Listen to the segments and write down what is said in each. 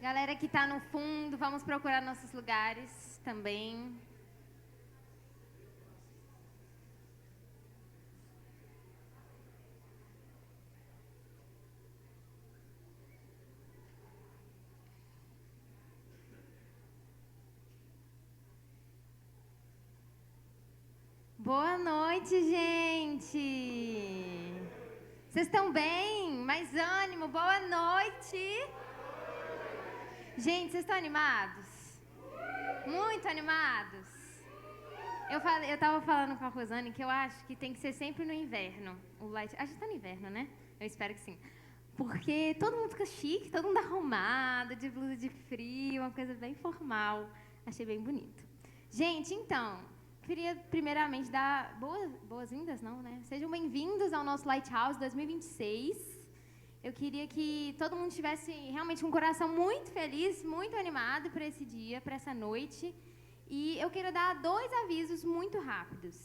Galera que está no fundo, vamos procurar nossos lugares também. Boa noite, gente! Vocês estão bem? Mais ânimo, boa noite! Gente, vocês estão animados? Muito animados? Eu tava falando com a Rosane que eu acho que tem que ser sempre no inverno. O light, a gente tá no inverno, né? Eu espero que sim. Porque todo mundo fica chique, todo mundo arrumado, de blusa de frio, uma coisa bem formal. Achei bem bonito. Gente, então, queria primeiramente dar boas-vindas, não, né? Sejam bem-vindos ao nosso Lighthouse 2026. Eu queria que todo mundo tivesse realmente um coração muito feliz, muito animado para esse dia, para essa noite. E eu quero dar 2 avisos muito rápidos.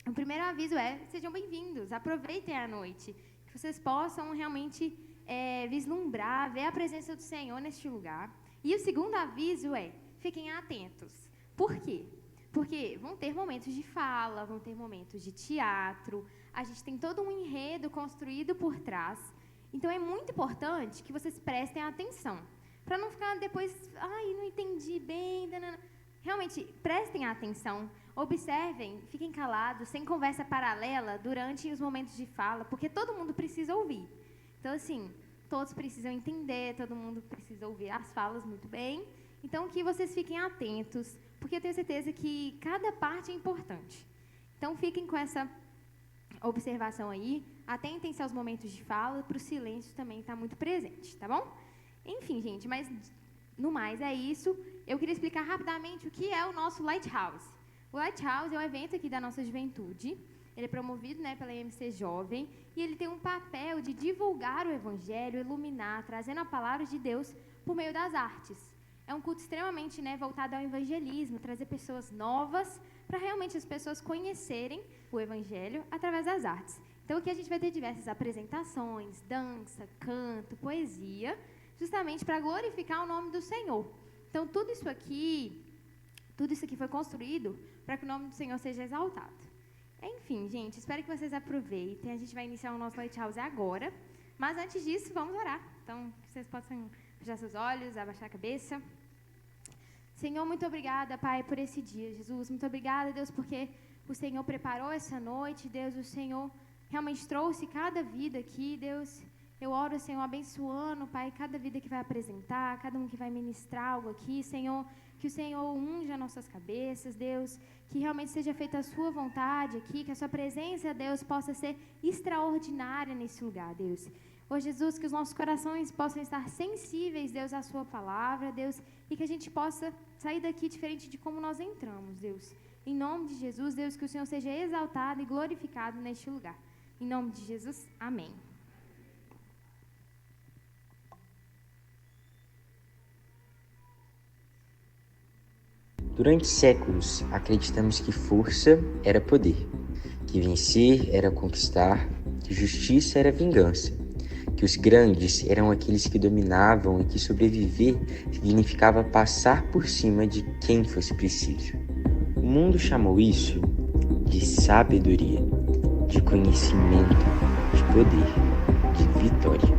O primeiro aviso é, sejam bem-vindos, aproveitem a noite, que vocês possam realmente vislumbrar, ver a presença do Senhor neste lugar. E o segundo aviso é, fiquem atentos. Por quê? Porque vão ter momentos de fala, vão ter momentos de teatro, a gente tem todo um enredo construído por trás. Então, é muito importante que vocês prestem atenção, para não ficar depois, não entendi bem, Realmente, prestem atenção, observem, fiquem calados, sem conversa paralela durante os momentos de fala, porque todo mundo precisa ouvir. Então, assim, todos precisam entender, todo mundo precisa ouvir as falas muito bem. Então, que vocês fiquem atentos, porque eu tenho certeza que cada parte é importante. Então, fiquem com essa observação aí, atentem-se aos momentos de fala, para o silêncio também estar muito presente, tá bom? Enfim, gente, mas no mais é isso. Eu queria explicar rapidamente o que é o nosso Lighthouse. O Lighthouse é um evento aqui da nossa juventude. Ele é promovido, pela IMC Jovem e ele tem um papel de divulgar o Evangelho, iluminar, trazendo a palavra de Deus por meio das artes. É um culto extremamente voltado ao evangelismo, trazer pessoas novas para realmente as pessoas conhecerem o Evangelho através das artes. Então, aqui a gente vai ter diversas apresentações, dança, canto, poesia, justamente para glorificar o nome do Senhor. Então, tudo isso aqui foi construído para que o nome do Senhor seja exaltado. Enfim, gente, espero que vocês aproveitem. A gente vai iniciar o nosso Lighthouse agora, mas antes disso, vamos orar. Então, que vocês possam fechar seus olhos, abaixar a cabeça. Senhor, muito obrigada, Pai, por esse dia, Jesus. Muito obrigada, Deus, porque o Senhor preparou essa noite, Deus, o Senhor realmente trouxe cada vida aqui, Deus. Eu oro, Senhor, abençoando, Pai, cada vida que vai apresentar, cada um que vai ministrar algo aqui, Senhor, que o Senhor unja nossas cabeças, Deus, que realmente seja feita a sua vontade aqui, que a sua presença, Deus, possa ser extraordinária nesse lugar, Deus. Ô Jesus, que os nossos corações possam estar sensíveis, Deus, à sua palavra, Deus, e que a gente possa sair daqui diferente de como nós entramos, Deus. Em nome de Jesus, Deus, que o Senhor seja exaltado e glorificado neste lugar. Em nome de Jesus, amém. Durante séculos, acreditamos que força era poder, que vencer era conquistar, que justiça era vingança, que os grandes eram aqueles que dominavam e que sobreviver significava passar por cima de quem fosse preciso. O mundo chamou isso de sabedoria, de conhecimento, de poder, de vitória.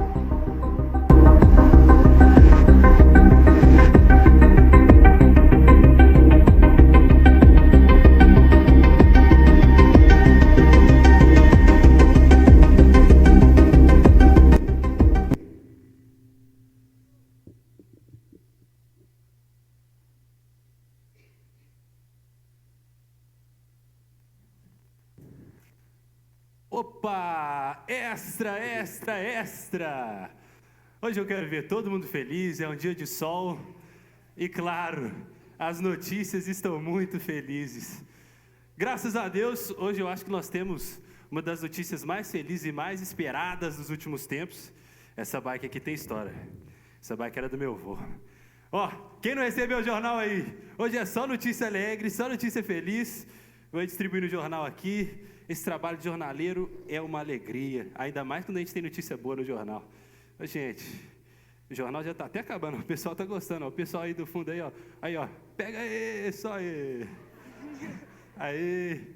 Opa! Extra! Hoje eu quero ver todo mundo feliz, é um dia de sol e, claro, as notícias estão muito felizes. Graças a Deus, hoje eu acho que nós temos uma das notícias mais felizes e mais esperadas dos últimos tempos. Essa bike aqui tem história. Essa bike era do meu avô. Quem não recebeu o jornal aí? Hoje é só notícia alegre, só notícia feliz. Vou distribuir no jornal aqui. Esse trabalho de jornaleiro é uma alegria, ainda mais quando a gente tem notícia boa no jornal. Gente, O jornal já está até acabando, o pessoal está gostando, ó. O pessoal aí do fundo aí, ó, pega aí, só aí. Aí,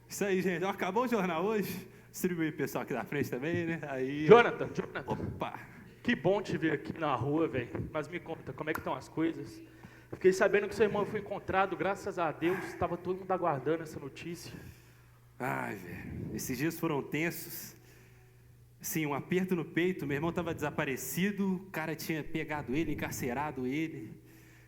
isso aí, gente, ó, acabou o jornal hoje, distribui o pessoal aqui da frente também, né? Aí, Jonathan, opa, que bom te ver aqui na rua, velho. Mas me conta, como é que estão as coisas? Fiquei sabendo que seu irmão foi encontrado, graças a Deus, estava todo mundo aguardando essa notícia. ai, velho, esses dias foram tensos. Sim, um aperto no peito, meu irmão estava desaparecido, o cara tinha pegado ele, encarcerado ele,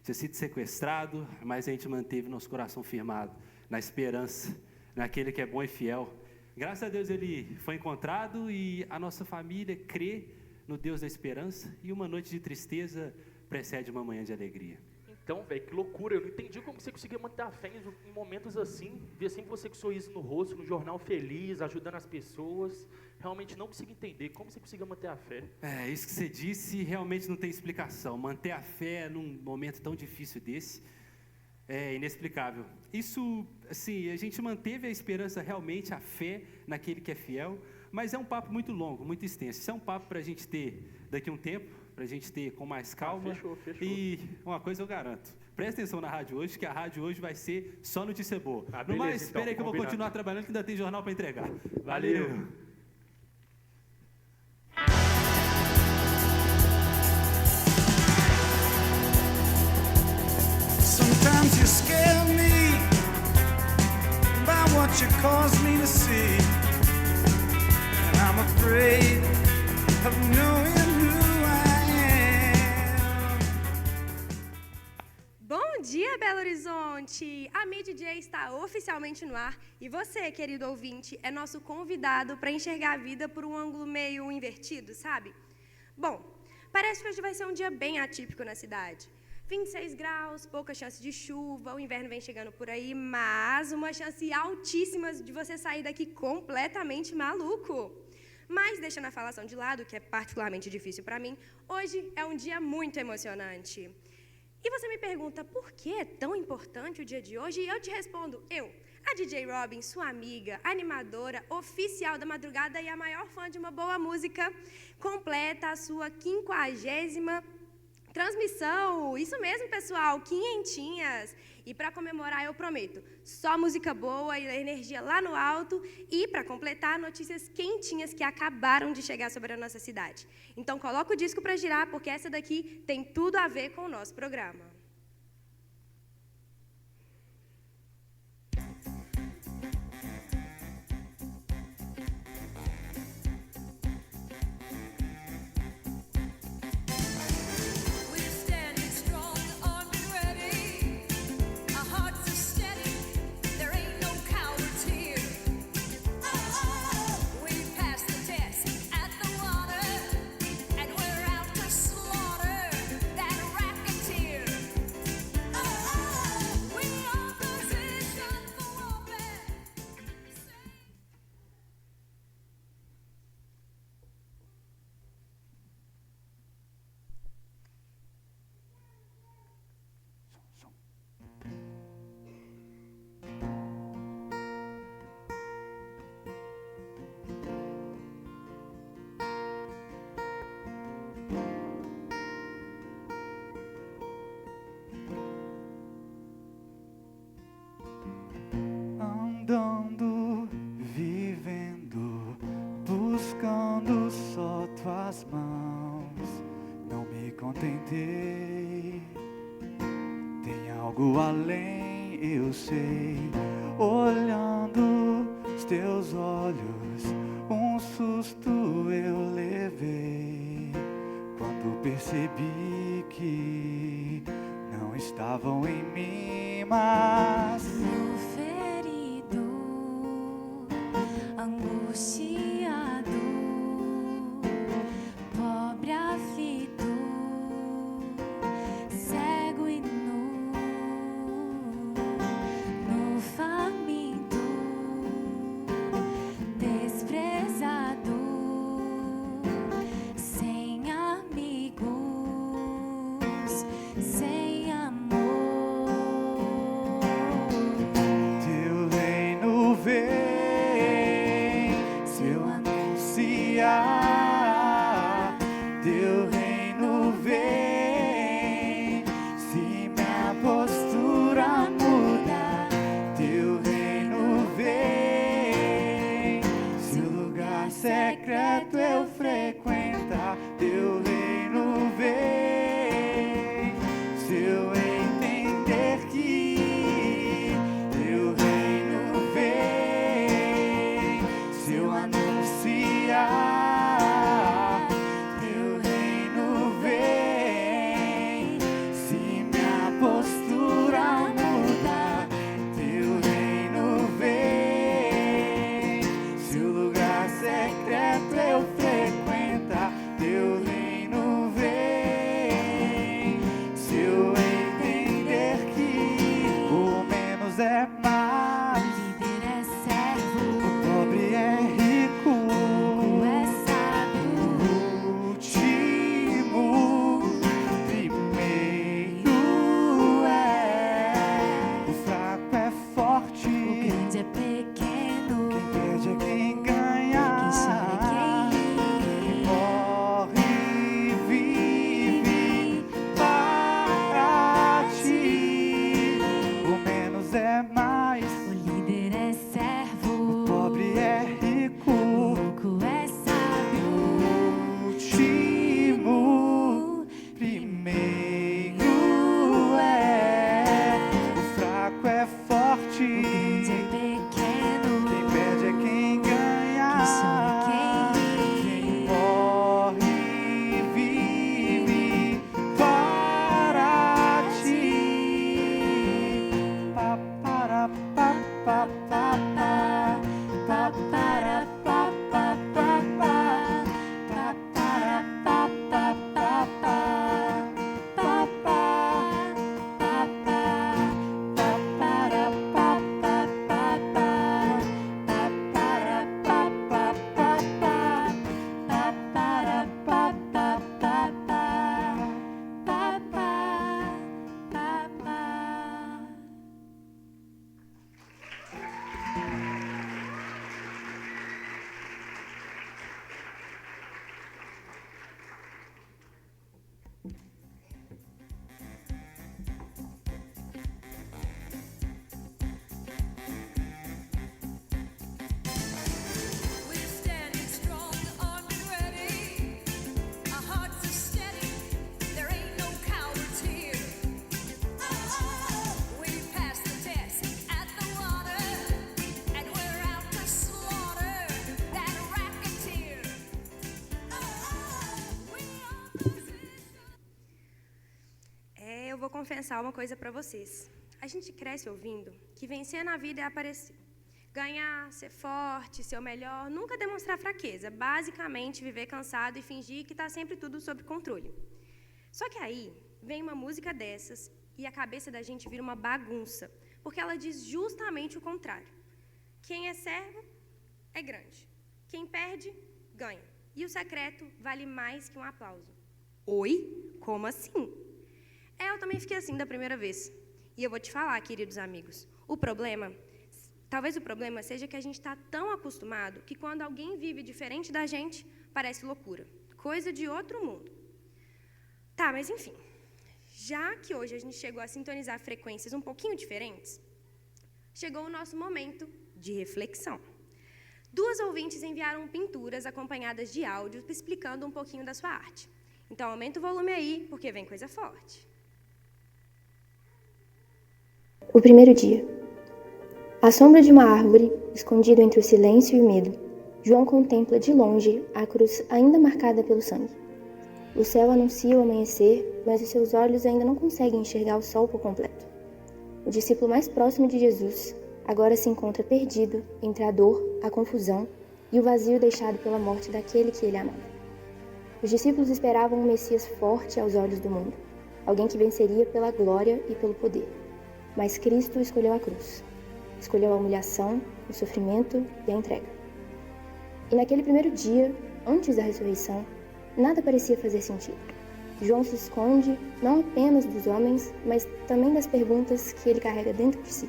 tinha sido sequestrado, mas a gente manteve nosso coração firmado, na esperança, naquele que é bom e fiel. Graças a Deus ele foi encontrado e a nossa família crê no Deus da esperança e uma noite de tristeza precede uma manhã de alegria. Então, velho, que loucura. Eu não entendi como você conseguia manter a fé em momentos assim. Ver sempre você com sorriso no rosto, no jornal feliz, ajudando as pessoas. Realmente não consigo entender como você conseguia manter a fé. É, isso que você disse realmente não tem explicação. Manter a fé num momento tão difícil desse é inexplicável. Isso, assim, a gente manteve a esperança realmente, a fé naquele que é fiel, mas é um papo muito longo, muito extenso. Isso é um papo para a gente ter daqui a um tempo, para a gente ter com mais calma. Fechou. E uma coisa eu garanto, presta atenção na rádio hoje, que a rádio hoje vai ser só notícia boa. No beleza, mais, espera então, aí que eu vou combinado. continuar trabalhando, que ainda tem jornal para entregar. Valeu. Sometimes you scare me by what you cause me to see, and I'm afraid of knowing who I am. Bom dia, Belo Horizonte! A MidDJ está oficialmente no ar e você, querido ouvinte, é nosso convidado para enxergar a vida por um ângulo meio invertido, sabe? Bom, parece que hoje vai ser um dia bem atípico na cidade. 26 graus, pouca chance de chuva, o inverno vem chegando por aí, mas uma chance altíssima de você sair daqui completamente maluco. Mas, deixando a falação de lado, que é particularmente difícil para mim, hoje é um dia muito emocionante. E você me pergunta, por que é tão importante o dia de hoje? E eu te respondo, a DJ Robin, sua amiga, animadora, oficial da madrugada e a maior fã de uma boa música, completa a sua 50ª transmissão. Isso mesmo, pessoal, quinhentinhas. E para comemorar, eu prometo, só música boa e energia lá no alto. E, para completar, notícias quentinhas que acabaram de chegar sobre a nossa cidade. Então, coloca o disco para girar, porque essa daqui tem tudo a ver com o nosso programa. Andando, vivendo, buscando só tuas mãos, não me contentei. Tem algo além, eu sei. Olhando os teus olhos, um susto eu levei quando percebi que não estavam em mim, mas no ferido, angustiado, pobre aflito, cego e nu, no faminto, desprezado, sem amigos, sem amor. teu reino vem, se eu anunciar, teu reino vem. vou confessar uma coisa para vocês. A gente cresce ouvindo que vencer na vida é aparecer. Ganhar, ser forte, ser o melhor, nunca demonstrar fraqueza. Basicamente, viver cansado e fingir que está sempre tudo sob controle. Só que aí, vem uma música dessas e a cabeça da gente vira uma bagunça, porque ela diz justamente o contrário. Quem é servo é grande. Quem perde, ganha. E o secreto vale mais que um aplauso. Oi? Como assim? Eu também fiquei assim da primeira vez. E eu vou te falar, queridos amigos, talvez o problema seja que a gente está tão acostumado que quando alguém vive diferente da gente, parece loucura. Coisa de outro mundo. Tá, mas enfim. Já que hoje a gente chegou a sintonizar frequências um pouquinho diferentes, chegou o nosso momento de reflexão. 2 ouvintes enviaram pinturas acompanhadas de áudios explicando um pouquinho da sua arte. Então, aumenta o volume aí, porque vem coisa forte. O primeiro dia. À sombra de uma árvore, escondido entre o silêncio e o medo, João contempla de longe a cruz ainda marcada pelo sangue. O céu anuncia o amanhecer, mas os seus olhos ainda não conseguem enxergar o sol por completo. O discípulo mais próximo de Jesus agora se encontra perdido entre a dor, a confusão e o vazio deixado pela morte daquele que ele amava. Os discípulos esperavam um Messias forte aos olhos do mundo, alguém que venceria pela glória e pelo poder. Mas Cristo escolheu a cruz. Escolheu a humilhação, o sofrimento e a entrega. E naquele primeiro dia, antes da ressurreição, nada parecia fazer sentido. João se esconde não apenas dos homens, mas também das perguntas que ele carrega dentro de si.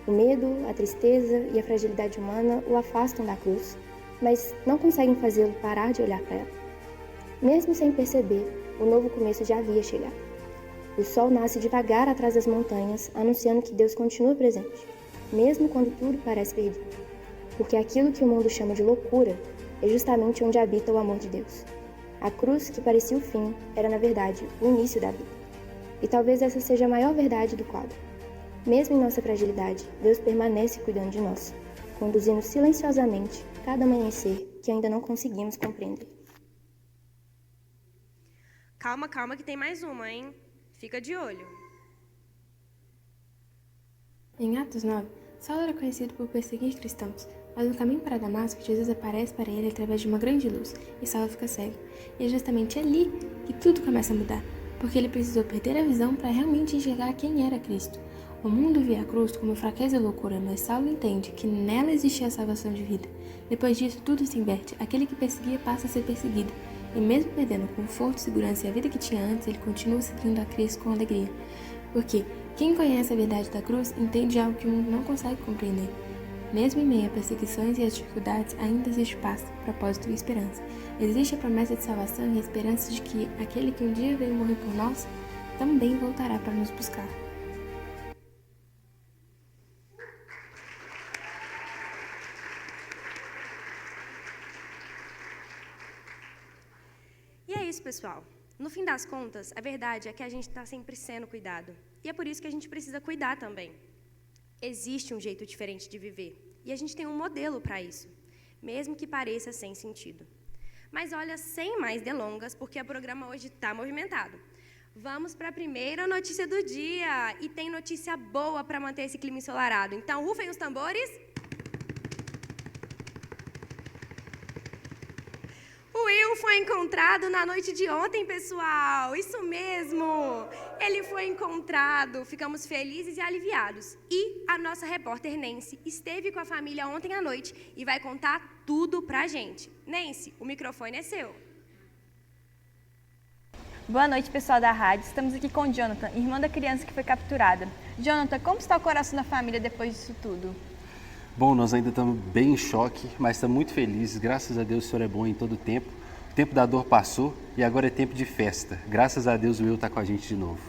O medo, a tristeza e a fragilidade humana o afastam da cruz, mas não conseguem fazê-lo parar de olhar para ela. Mesmo sem perceber, o novo começo já havia chegado. O sol nasce devagar atrás das montanhas, anunciando que Deus continua presente, mesmo quando tudo parece perdido. Porque aquilo que o mundo chama de loucura é justamente onde habita o amor de Deus. A cruz, que parecia o fim, era na verdade o início da vida. E talvez essa seja a maior verdade do quadro. Mesmo em nossa fragilidade, Deus permanece cuidando de nós, conduzindo silenciosamente cada amanhecer que ainda não conseguimos compreender. Calma, calma que tem mais uma, hein? Fica de olho. Em Atos 9, Saulo era conhecido por perseguir cristãos, mas no caminho para Damasco, Jesus aparece para ele através de uma grande luz, e Saulo fica cego. E é justamente ali que tudo começa a mudar, porque ele precisou perder a visão para realmente enxergar quem era Cristo. O mundo via a cruz como fraqueza e loucura, mas Saulo entende que nela existia a salvação de vida. Depois disso, tudo se inverte. Aquele que perseguia passa a ser perseguido. E mesmo perdendo o conforto, segurança e a vida que tinha antes, ele continua seguindo a Cristo com alegria. Porque quem conhece a verdade da cruz entende algo que o mundo não consegue compreender. Mesmo em meio a perseguições e as dificuldades, ainda existe paz, propósito e esperança. Existe a promessa de salvação e a esperança de que aquele que um dia veio morrer por nós também voltará para nos buscar. E é isso, pessoal. No fim das contas, a verdade é que a gente está sempre sendo cuidado. E é por isso que a gente precisa cuidar também. Existe um jeito diferente de viver. E a gente tem um modelo para isso, mesmo que pareça sem sentido. Mas olha, sem mais delongas, porque o programa hoje está movimentado. Vamos para a primeira notícia do dia. E tem notícia boa para manter esse clima ensolarado. Então, rufem os tambores. O Will foi encontrado na noite de ontem, pessoal. Isso mesmo. Ele foi encontrado. Ficamos felizes e aliviados. E a nossa repórter Nancy esteve com a família ontem à noite e vai contar tudo pra gente. Nancy, o microfone é seu. Boa noite, pessoal da rádio. Estamos aqui com o Jonathan, irmão da criança que foi capturada. Jonathan, como está o coração da família depois disso tudo? Bom, nós ainda estamos bem em choque, mas estamos muito felizes. Graças a Deus o Senhor é bom em todo o tempo. O tempo da dor passou e agora é tempo de festa. Graças a Deus o Will está com a gente de novo.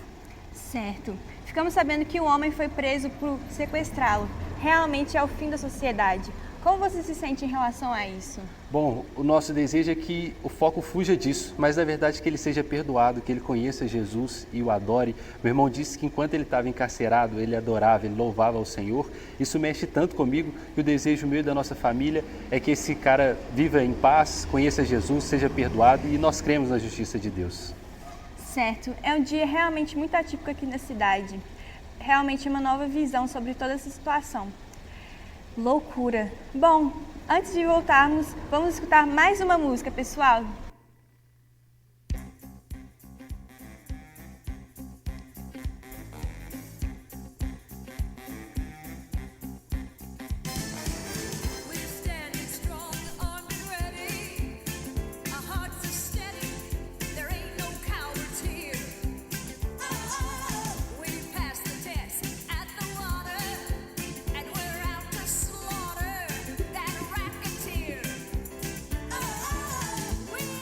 Certo. Ficamos sabendo que um homem foi preso por sequestrá-lo. Realmente é o fim da sociedade. Como você se sente em relação a isso? Bom, o nosso desejo é que o foco fuja disso, mas na verdade que ele seja perdoado, que ele conheça Jesus e o adore. Meu irmão disse que enquanto ele estava encarcerado, ele adorava, ele louvava ao Senhor. Isso mexe tanto comigo e o desejo meu e da nossa família é que esse cara viva em paz, conheça Jesus, seja perdoado e nós cremos na justiça de Deus. Certo, é um dia realmente muito atípico aqui na cidade. Realmente uma nova visão sobre toda essa situação. Loucura. Bom, antes de voltarmos, vamos escutar mais uma música, pessoal. We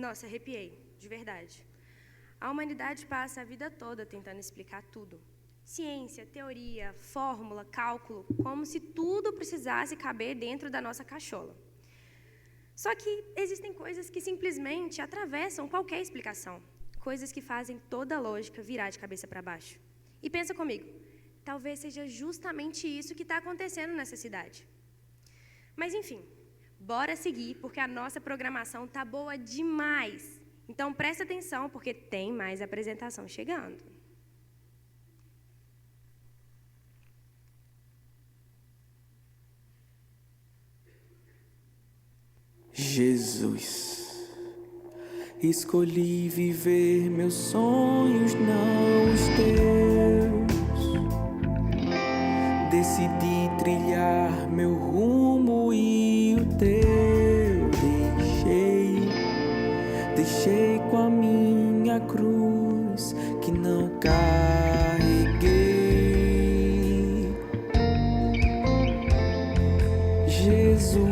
Nossa, arrepiei, de verdade. A humanidade passa a vida toda tentando explicar tudo. Ciência, teoria, fórmula, cálculo, como se tudo precisasse caber dentro da nossa cachola. Só que existem coisas que simplesmente atravessam qualquer explicação. Coisas que fazem toda a lógica virar de cabeça para baixo. E pensa comigo, talvez seja justamente isso que está acontecendo nessa cidade. Mas enfim, bora seguir, porque a nossa programação tá boa demais. Então presta atenção, porque tem mais apresentação chegando. Jesus, escolhi viver meus sonhos, não os teus. Decidi trilhar meu rumo e o teu. Deixei com a minha cruz que não carreguei. Jesus,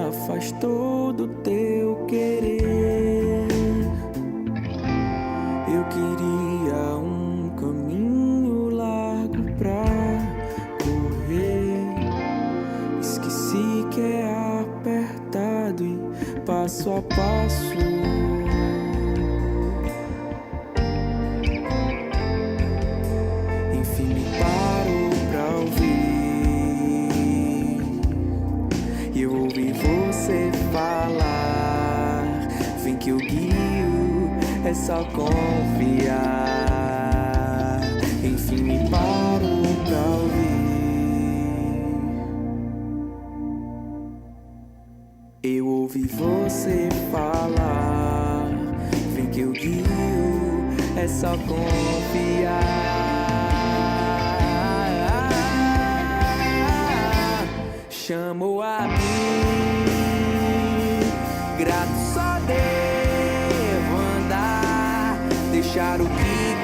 afastou do teu querer. Eu queria um caminho largo pra correr. Esqueci que é apertado e passo a passo. Enfim me paro pra ouvir. E eu ouvi você falar, vem que eu guio, é só confiar. Enfim me paro pra ouvir. Eu ouvi você falar, vem que eu guio, é só confiar. Chamou a mim, grato só devo andar, deixar o que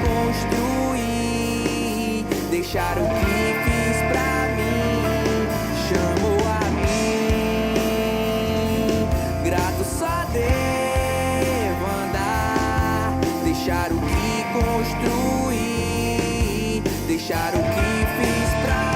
construí, deixar o que fiz pra mim. Chamou a mim, grato só devo andar, deixar o que construí, deixar o que fiz pra mim.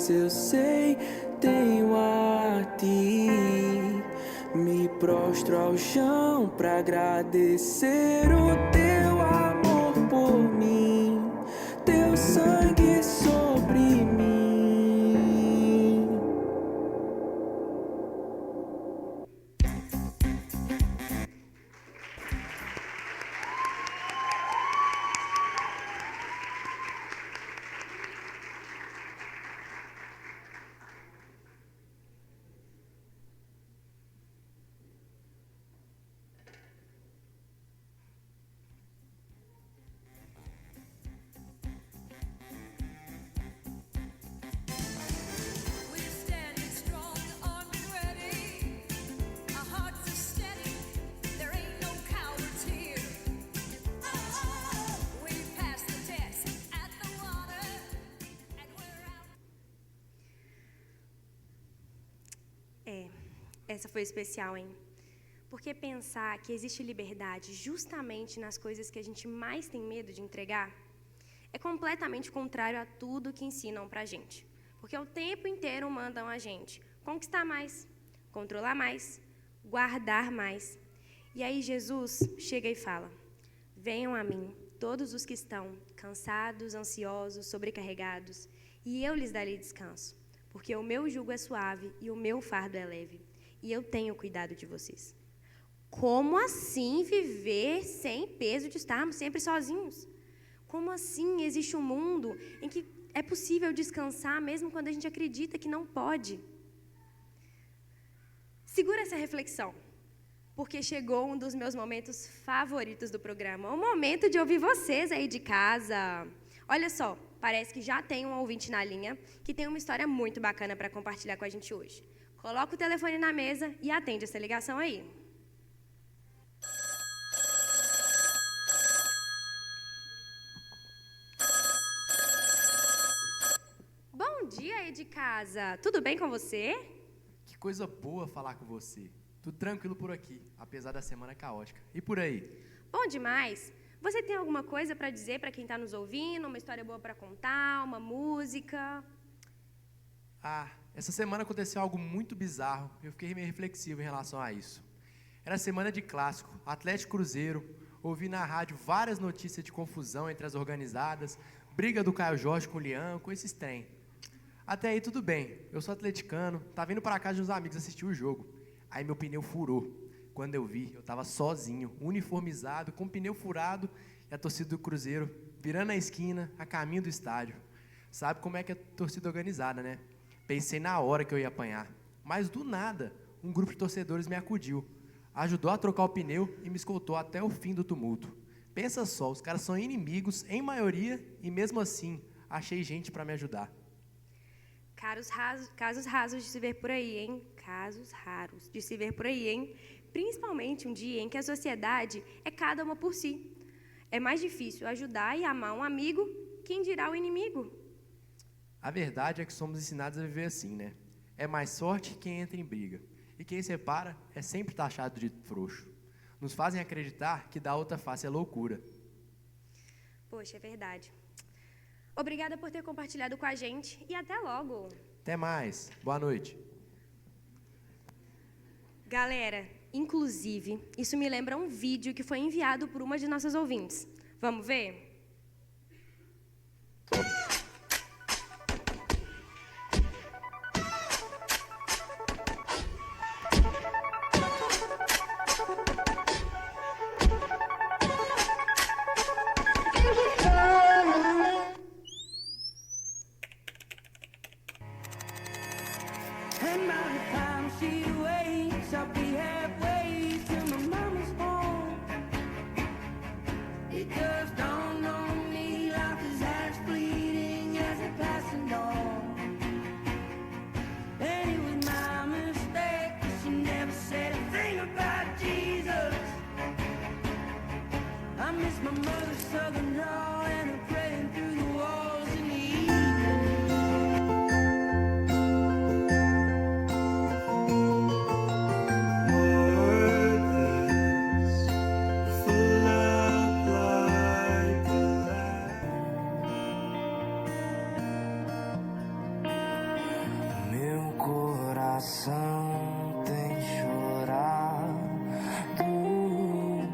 Eu sei, tenho a ti. Me prostro ao chão pra agradecer o teu amor por mim, teu sangue sobre mim. Essa foi especial, hein? Porque pensar que existe liberdade justamente nas coisas que a gente mais tem medo de entregar é completamente contrário a tudo que ensinam pra gente. Porque o tempo inteiro mandam a gente conquistar mais, controlar mais, guardar mais. E aí Jesus chega e fala: venham a mim, todos os que estão cansados, ansiosos, sobrecarregados, e eu lhes darei descanso. Porque o meu jugo é suave e o meu fardo é leve. E eu tenho cuidado de vocês. Como assim viver sem peso de estarmos sempre sozinhos? Como assim existe um mundo em que é possível descansar mesmo quando a gente acredita que não pode? Segura essa reflexão, porque chegou um dos meus momentos favoritos do programa, o momento de ouvir vocês aí de casa. Olha só, parece que já tem um ouvinte na linha que tem uma história muito bacana para compartilhar com a gente hoje. Coloca o telefone na mesa e atende essa ligação aí. Bom dia aí de casa, tudo bem com você? Que coisa boa falar com você. Tudo tranquilo por aqui, apesar da semana caótica. E por aí? Bom demais. Você tem alguma coisa para dizer para quem está nos ouvindo? Uma história boa para contar? Uma música? Essa semana aconteceu algo muito bizarro. Eu fiquei meio reflexivo em relação a isso. Era semana de clássico, Atlético Cruzeiro. Ouvi na rádio várias notícias de confusão entre as organizadas, briga do Caio Jorge com o Lian, com esses trem. Até aí tudo bem, eu sou atleticano, tava indo para casa de uns amigos assistir o jogo. Aí meu pneu furou. Quando eu vi, eu tava sozinho, uniformizado, com o pneu furado e a torcida do Cruzeiro virando a esquina, a caminho do estádio. Sabe como é que é a torcida organizada, né? Pensei na hora que eu ia apanhar. Mas do nada, um grupo de torcedores me acudiu, ajudou a trocar o pneu e me escoltou até o fim do tumulto. Pensa só, os caras são inimigos, em maioria, e mesmo assim, achei gente para me ajudar. Casos rasos de se ver por aí, hein? Casos raros de se ver por aí, hein? Principalmente um dia em que a sociedade é cada uma por si. É mais difícil ajudar e amar um amigo, quem dirá o inimigo? A verdade é que somos ensinados a viver assim, né? É mais forte quem entra em briga. E quem separa é sempre taxado de frouxo. Nos fazem acreditar que dar outra face é loucura. Poxa, é verdade. Obrigada por ter compartilhado com a gente e até logo. Até mais. Boa noite. Galera, inclusive, isso me lembra um vídeo que foi enviado por uma de nossas ouvintes. Vamos ver? And by the time she wakes, I'll be halfway to my mama's home. It just dawned on me like his eyes fleeting as it passing on. And it was my mistake, 'cause she never said a thing about Jesus. I miss my mother's southern drawl and her praying through the walls in the evening. Meu coração tem chorado por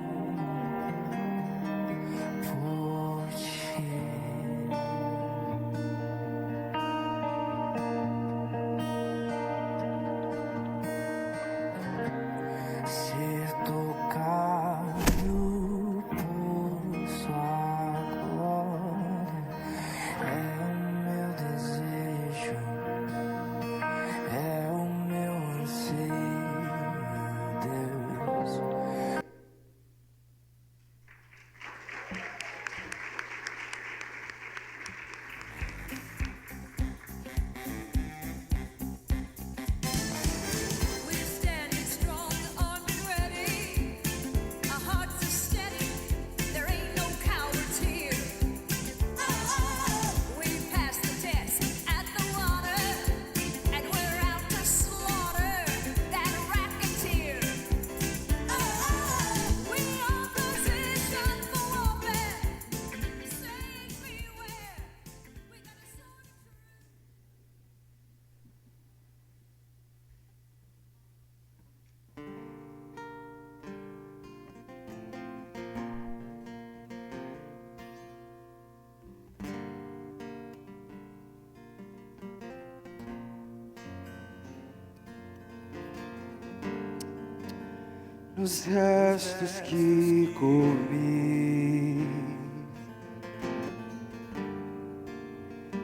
nos restos que comi.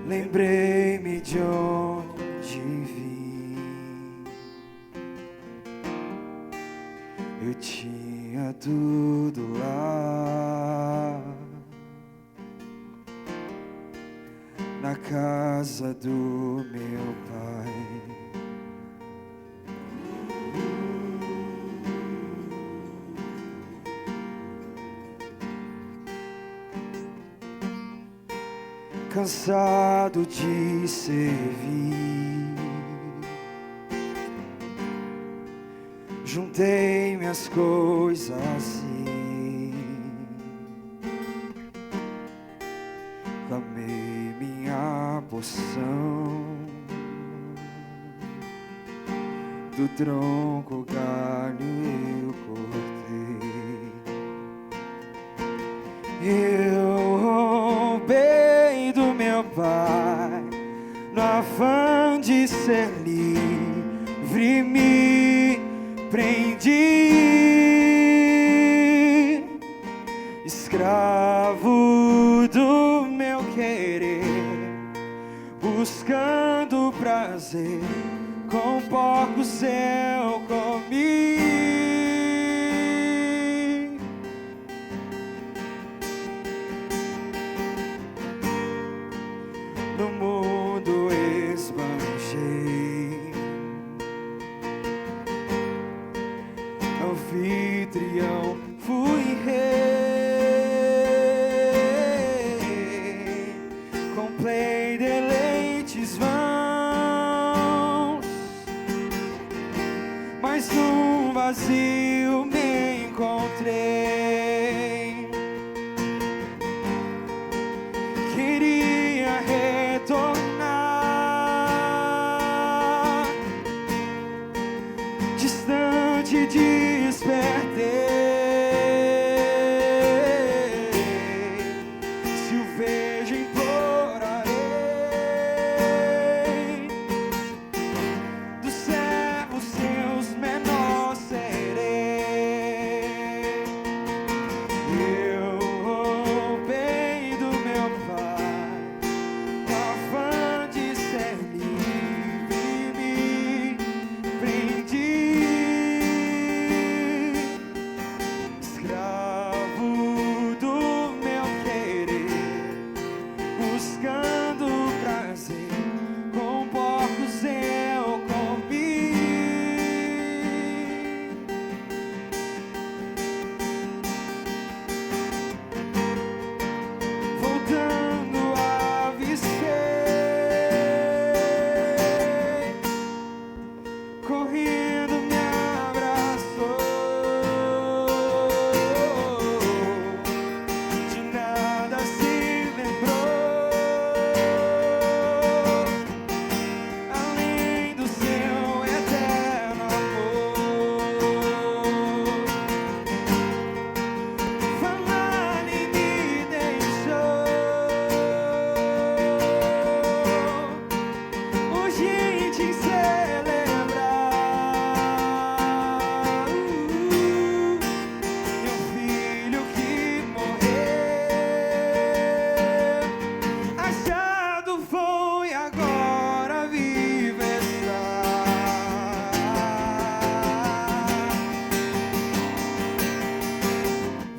Lembrei-me de onde vim. Eu tinha tudo lá, na casa do meu pai. Cansado de servir, juntei minhas coisas e clamei minha porção. Do tronco galho eu cortei. Eu roubei do meu pai, no afã de ser livre, me prendi. Escravo do meu querer, buscando prazer, com porcos eu comi. No mundo esbanjei, anfitrião fui rei, comprei deleites vãos, mas num vazio me encontrei. Queria retornar, distante despertei. Se o vejo implorarei, dos servos seus menor serei. Eu roubei do meu pai, no afã de ser livre, me prendi. Escravo do meu querer, buscando prazer, com porcos eu comi. Voltando avistei, correndo me abraçou. De nada se lembrou, além do seu eterno amor. Falar nem me deixou, urgente em celebrar. Meu filho que morreu, achado foi, agora vive está.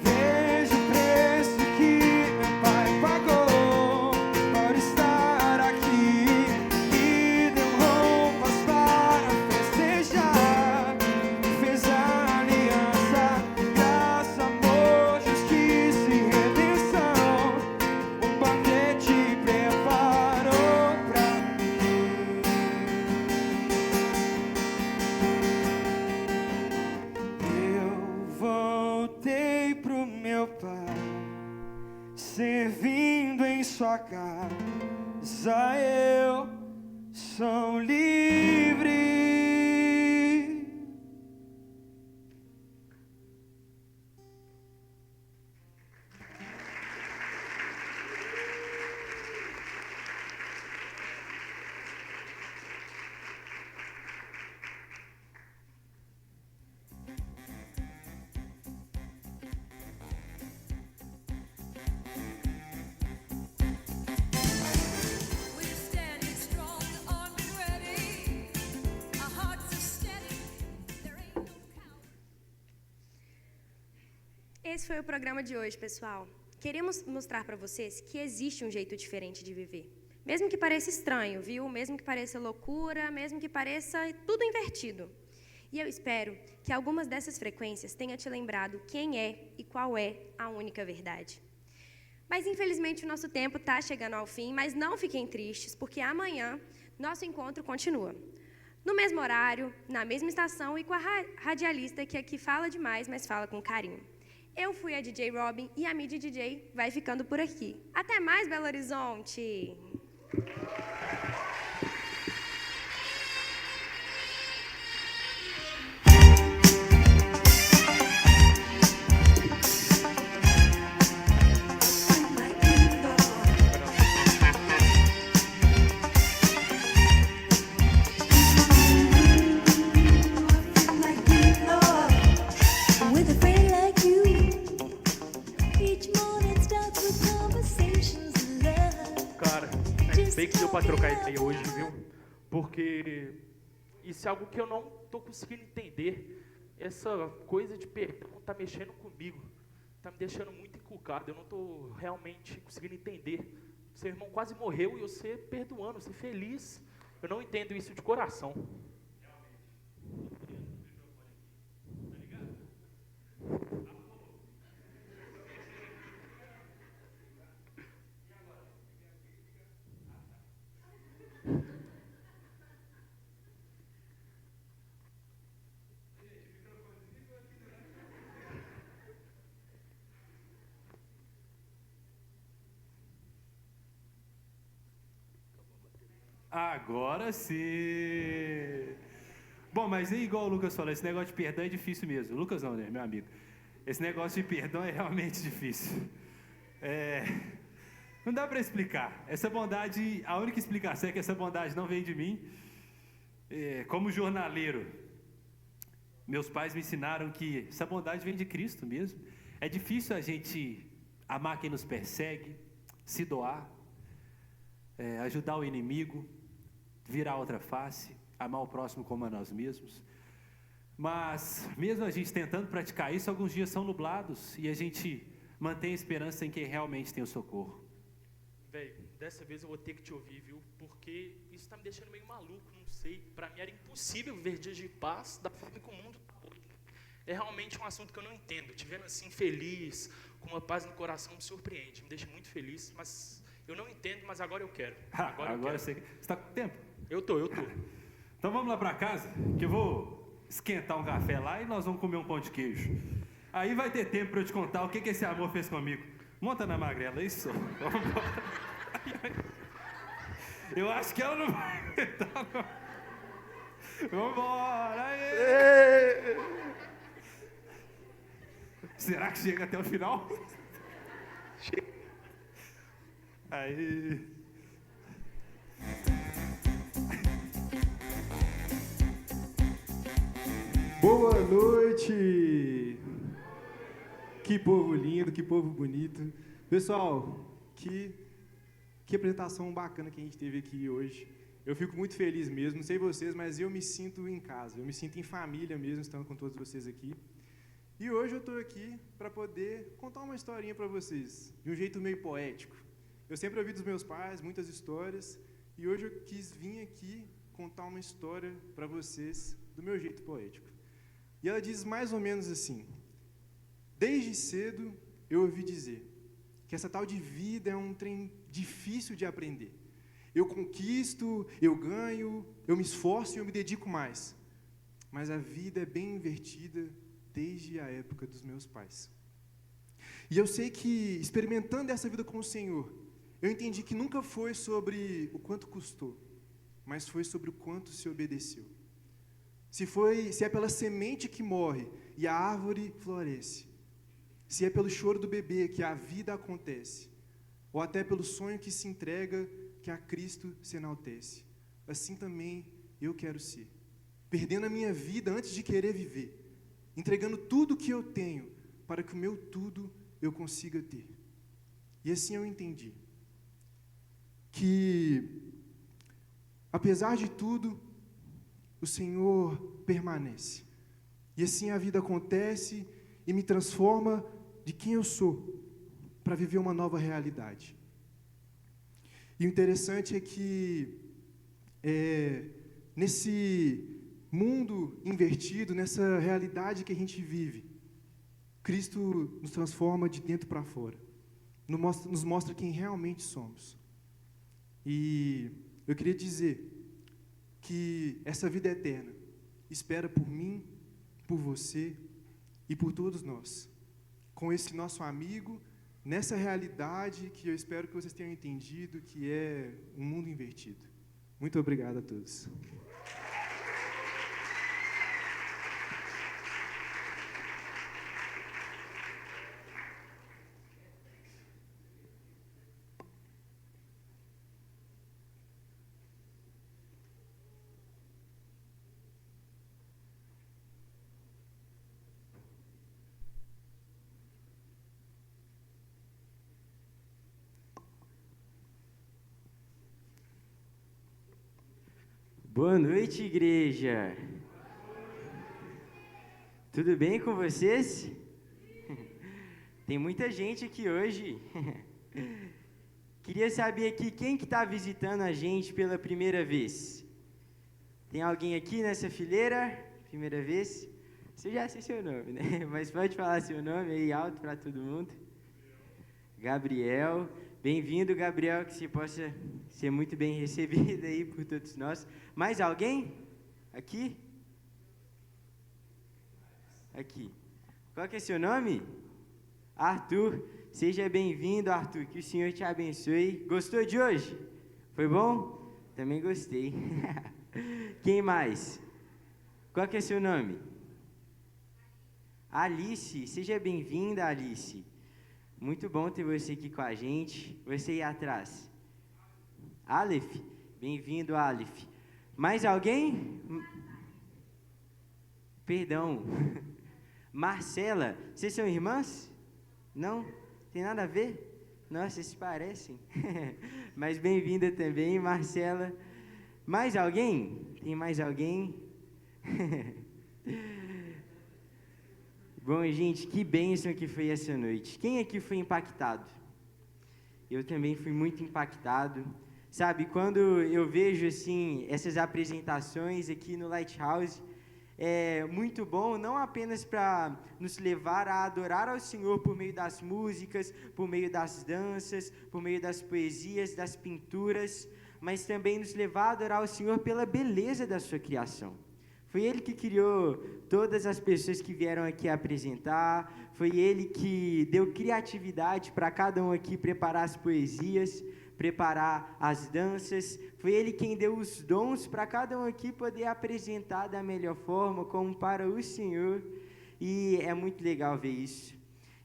Vejo o preço que meu pai pagou por estar aqui. Me deu roupas para festejar, fez aliança, graça, amor, justiça e redenção. Um banquete preparou pra mim. Eu voltei pro meu pai, servindo em sua casa, eu sou livre. Esse foi o programa de hoje, pessoal. Queremos mostrar para vocês que existe um jeito diferente de viver. Mesmo que pareça estranho, viu? Mesmo que pareça loucura, mesmo que pareça tudo invertido. E eu espero que algumas dessas frequências tenham te lembrado quem é e qual é a única verdade. Mas, infelizmente, o nosso tempo está chegando ao fim, mas não fiquem tristes, porque amanhã nosso encontro continua. No mesmo horário, na mesma estação e com a radialista que aqui fala demais, mas fala com carinho. Eu fui a DJ Robin e a Midi DJ vai ficando por aqui. Até mais, Belo Horizonte! Bem que deu para trocar ideia hoje, viu? Porque isso é algo que eu não estou conseguindo entender. Essa coisa de perdão está mexendo comigo. Está me deixando muito encucado. Eu não estou realmente conseguindo entender. Seu irmão quase morreu e você perdoando, você feliz. Eu não entendo isso de coração. Agora sim! Bom, mas é igual o Lucas falou, esse negócio de perdão é difícil mesmo. Lucas não, né, meu amigo? Esse negócio de perdão é realmente difícil. Não dá para explicar. Essa bondade, a única explicação é que essa bondade não vem de mim. Como jornaleiro, meus pais me ensinaram que essa bondade vem de Cristo mesmo. É difícil a gente amar quem nos persegue, se doar, ajudar o inimigo, virar outra face, amar o próximo como a nós mesmos. Mas, mesmo a gente tentando praticar isso, alguns dias são nublados e a gente mantém a esperança em quem realmente tem o socorro. Velho, dessa vez eu vou ter que te ouvir, viu? Porque isso tá me deixando meio maluco, não sei. Pra mim era impossível viver dias de paz da forma que o mundo tá hoje. É realmente um assunto que eu não entendo. Te vendo assim, feliz, com uma paz no coração, me surpreende. Me deixa muito feliz, mas eu não entendo, mas agora eu quero. Agora você está com tempo? Eu tô. Então vamos lá pra casa, que eu vou esquentar um café lá e nós vamos comer um pão de queijo. Aí vai ter tempo para eu te contar o que esse amor fez comigo. Monta na magrela, isso. Vamos embora. Eu acho que ela não vai aguentar, não. Vamos embora. Aê. Será que chega até o final? Chega. Aí. Boa noite! Que povo lindo, que povo bonito. Pessoal, que apresentação bacana que a gente teve aqui hoje. Eu fico muito feliz mesmo, não sei vocês, mas eu me sinto em casa, eu me sinto em família mesmo, estando com todos vocês aqui. E hoje eu estou aqui para poder contar uma historinha para vocês, de um jeito meio poético. Eu sempre ouvi dos meus pais muitas histórias, e hoje eu quis vir aqui contar uma história para vocês do meu jeito poético. E ela diz mais ou menos assim: desde cedo eu ouvi dizer que essa tal de vida é um trem difícil de aprender. Eu conquisto, eu ganho, eu me esforço e eu me dedico mais. Mas a vida é bem invertida desde a época dos meus pais. E eu sei que, experimentando essa vida com o Senhor, eu entendi que nunca foi sobre o quanto custou, mas foi sobre o quanto se obedeceu. Se é pela semente que morre e a árvore floresce, se é pelo choro do bebê que a vida acontece, ou até pelo sonho que se entrega que a Cristo se enaltece, assim também eu quero ser, perdendo a minha vida antes de querer viver, entregando tudo que eu tenho para que o meu tudo eu consiga ter. E assim eu entendi que, apesar de tudo, o Senhor permanece. E assim a vida acontece e me transforma de quem eu sou para viver uma nova realidade. E o interessante é que nesse mundo invertido, nessa realidade que a gente vive, Cristo nos transforma de dentro para fora, nos mostra quem realmente somos. E eu queria dizer que essa vida eterna espera por mim, por você e por todos nós, com esse nosso amigo, nessa realidade que eu espero que vocês tenham entendido, que é um mundo invertido. Muito obrigado a todos. Boa noite, igreja. Tudo bem com vocês? Tem muita gente aqui hoje. Queria saber aqui quem que está visitando a gente pela primeira vez. Tem alguém aqui nessa fileira? Primeira vez? Você já sei seu nome, né? Mas pode falar seu nome aí alto para todo mundo. Gabriel. Bem-vindo, Gabriel, que você possa ser muito bem recebido aí por todos nós. Mais alguém? Aqui? Aqui. Qual que é seu nome? Arthur. Seja bem-vindo, Arthur. Que o Senhor te abençoe. Gostou de hoje? Foi bom? Também gostei. Quem mais? Qual que é seu nome? Alice. Seja bem-vinda, Alice. Muito bom ter você aqui com a gente. Você aí atrás. Aleph. Bem-vindo, Aleph. Mais alguém? Perdão. Marcela. Vocês são irmãs? Não? Tem nada a ver? Nossa, vocês se parecem. Mas bem-vinda também, Marcela. Mais alguém? Tem mais alguém? Bom, gente, que bênção que foi essa noite. Quem aqui foi impactado? Eu também fui muito impactado. Sabe, quando eu vejo, assim, essas apresentações aqui no Lighthouse, é muito bom, não apenas para nos levar a adorar ao Senhor por meio das músicas, por meio das danças, por meio das poesias, das pinturas, mas também nos levar a adorar ao Senhor pela beleza da sua criação. Foi Ele que criou todas as pessoas que vieram aqui apresentar, foi Ele que deu criatividade para cada um aqui preparar as poesias, preparar as danças, foi Ele quem deu os dons para cada um aqui poder apresentar da melhor forma, como para o Senhor, e é muito legal ver isso.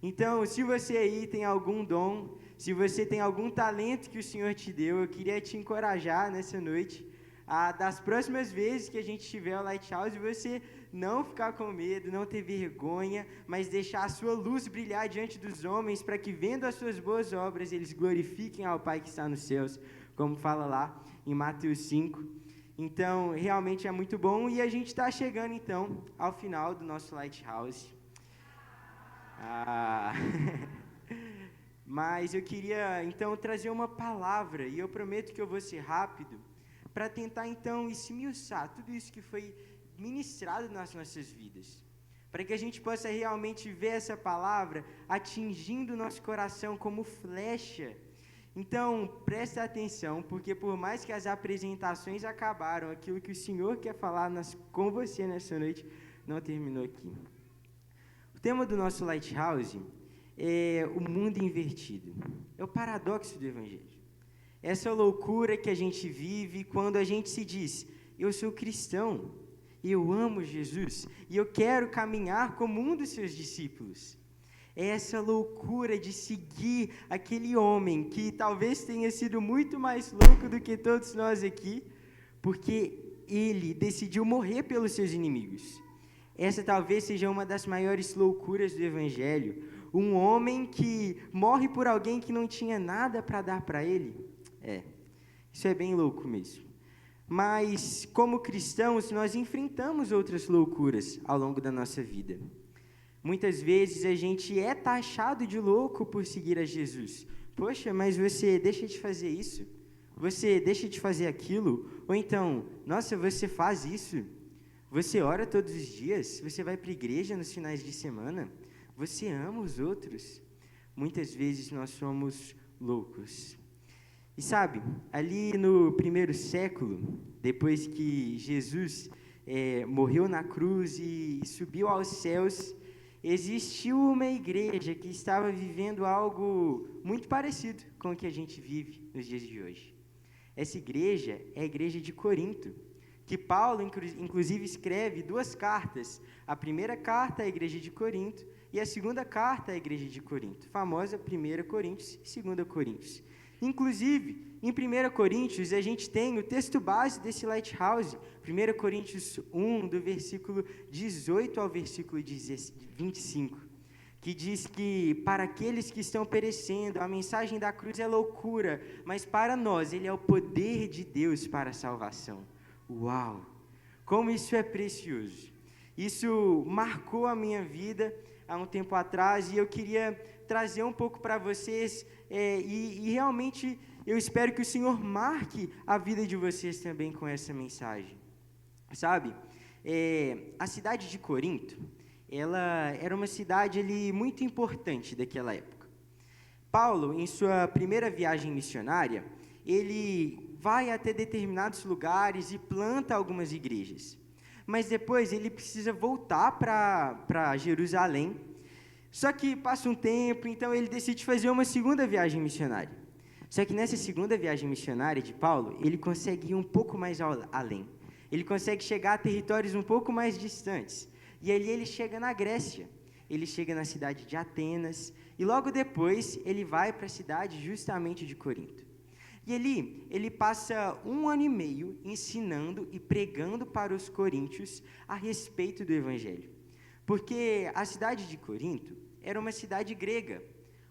Então, se você aí tem algum dom, se você tem algum talento que o Senhor te deu, eu queria te encorajar nessa noite, das próximas vezes que a gente tiver o Lighthouse, você não ficar com medo, não ter vergonha, mas deixar a sua luz brilhar diante dos homens, para que, vendo as suas boas obras, eles glorifiquem ao Pai que está nos céus, como fala lá em Mateus 5. Então, realmente é muito bom, e a gente está chegando, então, ao final do nosso Lighthouse. Mas eu queria, então, trazer uma palavra, e eu prometo que eu vou ser rápido, para tentar, então, esmiuçar tudo isso que foi ministrado nas nossas vidas, para que a gente possa realmente ver essa palavra atingindo o nosso coração como flecha. Então, presta atenção, porque por mais que as apresentações acabaram, aquilo que o Senhor quer falar com você nessa noite não terminou aqui. O tema do nosso Lighthouse é o mundo invertido, é o paradoxo do Evangelho. Essa loucura que a gente vive quando a gente se diz, eu sou cristão, eu amo Jesus e eu quero caminhar como um dos seus discípulos. É essa loucura de seguir aquele homem que talvez tenha sido muito mais louco do que todos nós aqui, porque ele decidiu morrer pelos seus inimigos. Essa talvez seja uma das maiores loucuras do Evangelho. Um homem que morre por alguém que não tinha nada para dar para ele. Isso é bem louco mesmo. Mas, como cristãos, nós enfrentamos outras loucuras ao longo da nossa vida. Muitas vezes a gente é taxado de louco por seguir a Jesus. Poxa, mas você deixa de fazer isso? Você deixa de fazer aquilo? Ou então, nossa, você faz isso? Você ora todos os dias? Você vai para a igreja nos finais de semana? Você ama os outros? Muitas vezes nós somos loucos. E sabe, ali no primeiro século, depois que Jesus morreu na cruz e subiu aos céus, existiu uma igreja que estava vivendo algo muito parecido com o que a gente vive nos dias de hoje. Essa igreja é a igreja de Corinto, que Paulo, inclusive, escreve 2 cartas. A primeira carta à igreja de Corinto e a segunda carta à igreja de Corinto, famosa 1 Coríntios e 2 Coríntios. Inclusive, em 1 Coríntios, a gente tem o texto base desse Lighthouse, 1 Coríntios 1, do versículo 18 ao versículo 25, que diz que para aqueles que estão perecendo, a mensagem da cruz é loucura, mas para nós ele é o poder de Deus para a salvação. Uau! Como isso é precioso! Isso marcou a minha vida há um tempo atrás e eu queria trazer um pouco para vocês e realmente eu espero que o Senhor marque a vida de vocês também com essa mensagem. Sabe, a cidade de Corinto, ela era uma cidade ali muito importante daquela época. Paulo, em sua primeira viagem missionária, ele vai até determinados lugares e planta algumas igrejas. Mas depois ele precisa voltar para Jerusalém. Só que passa um tempo, então ele decide fazer uma segunda viagem missionária. Só que nessa segunda viagem missionária de Paulo, ele consegue ir um pouco mais além. Ele consegue chegar a territórios um pouco mais distantes. E ali ele chega na Grécia. Ele chega na cidade de Atenas. E logo depois ele vai para a cidade justamente de Corinto. E ali ele passa 1 ano e meio ensinando e pregando para os coríntios a respeito do Evangelho. Porque a cidade de Corinto era uma cidade grega,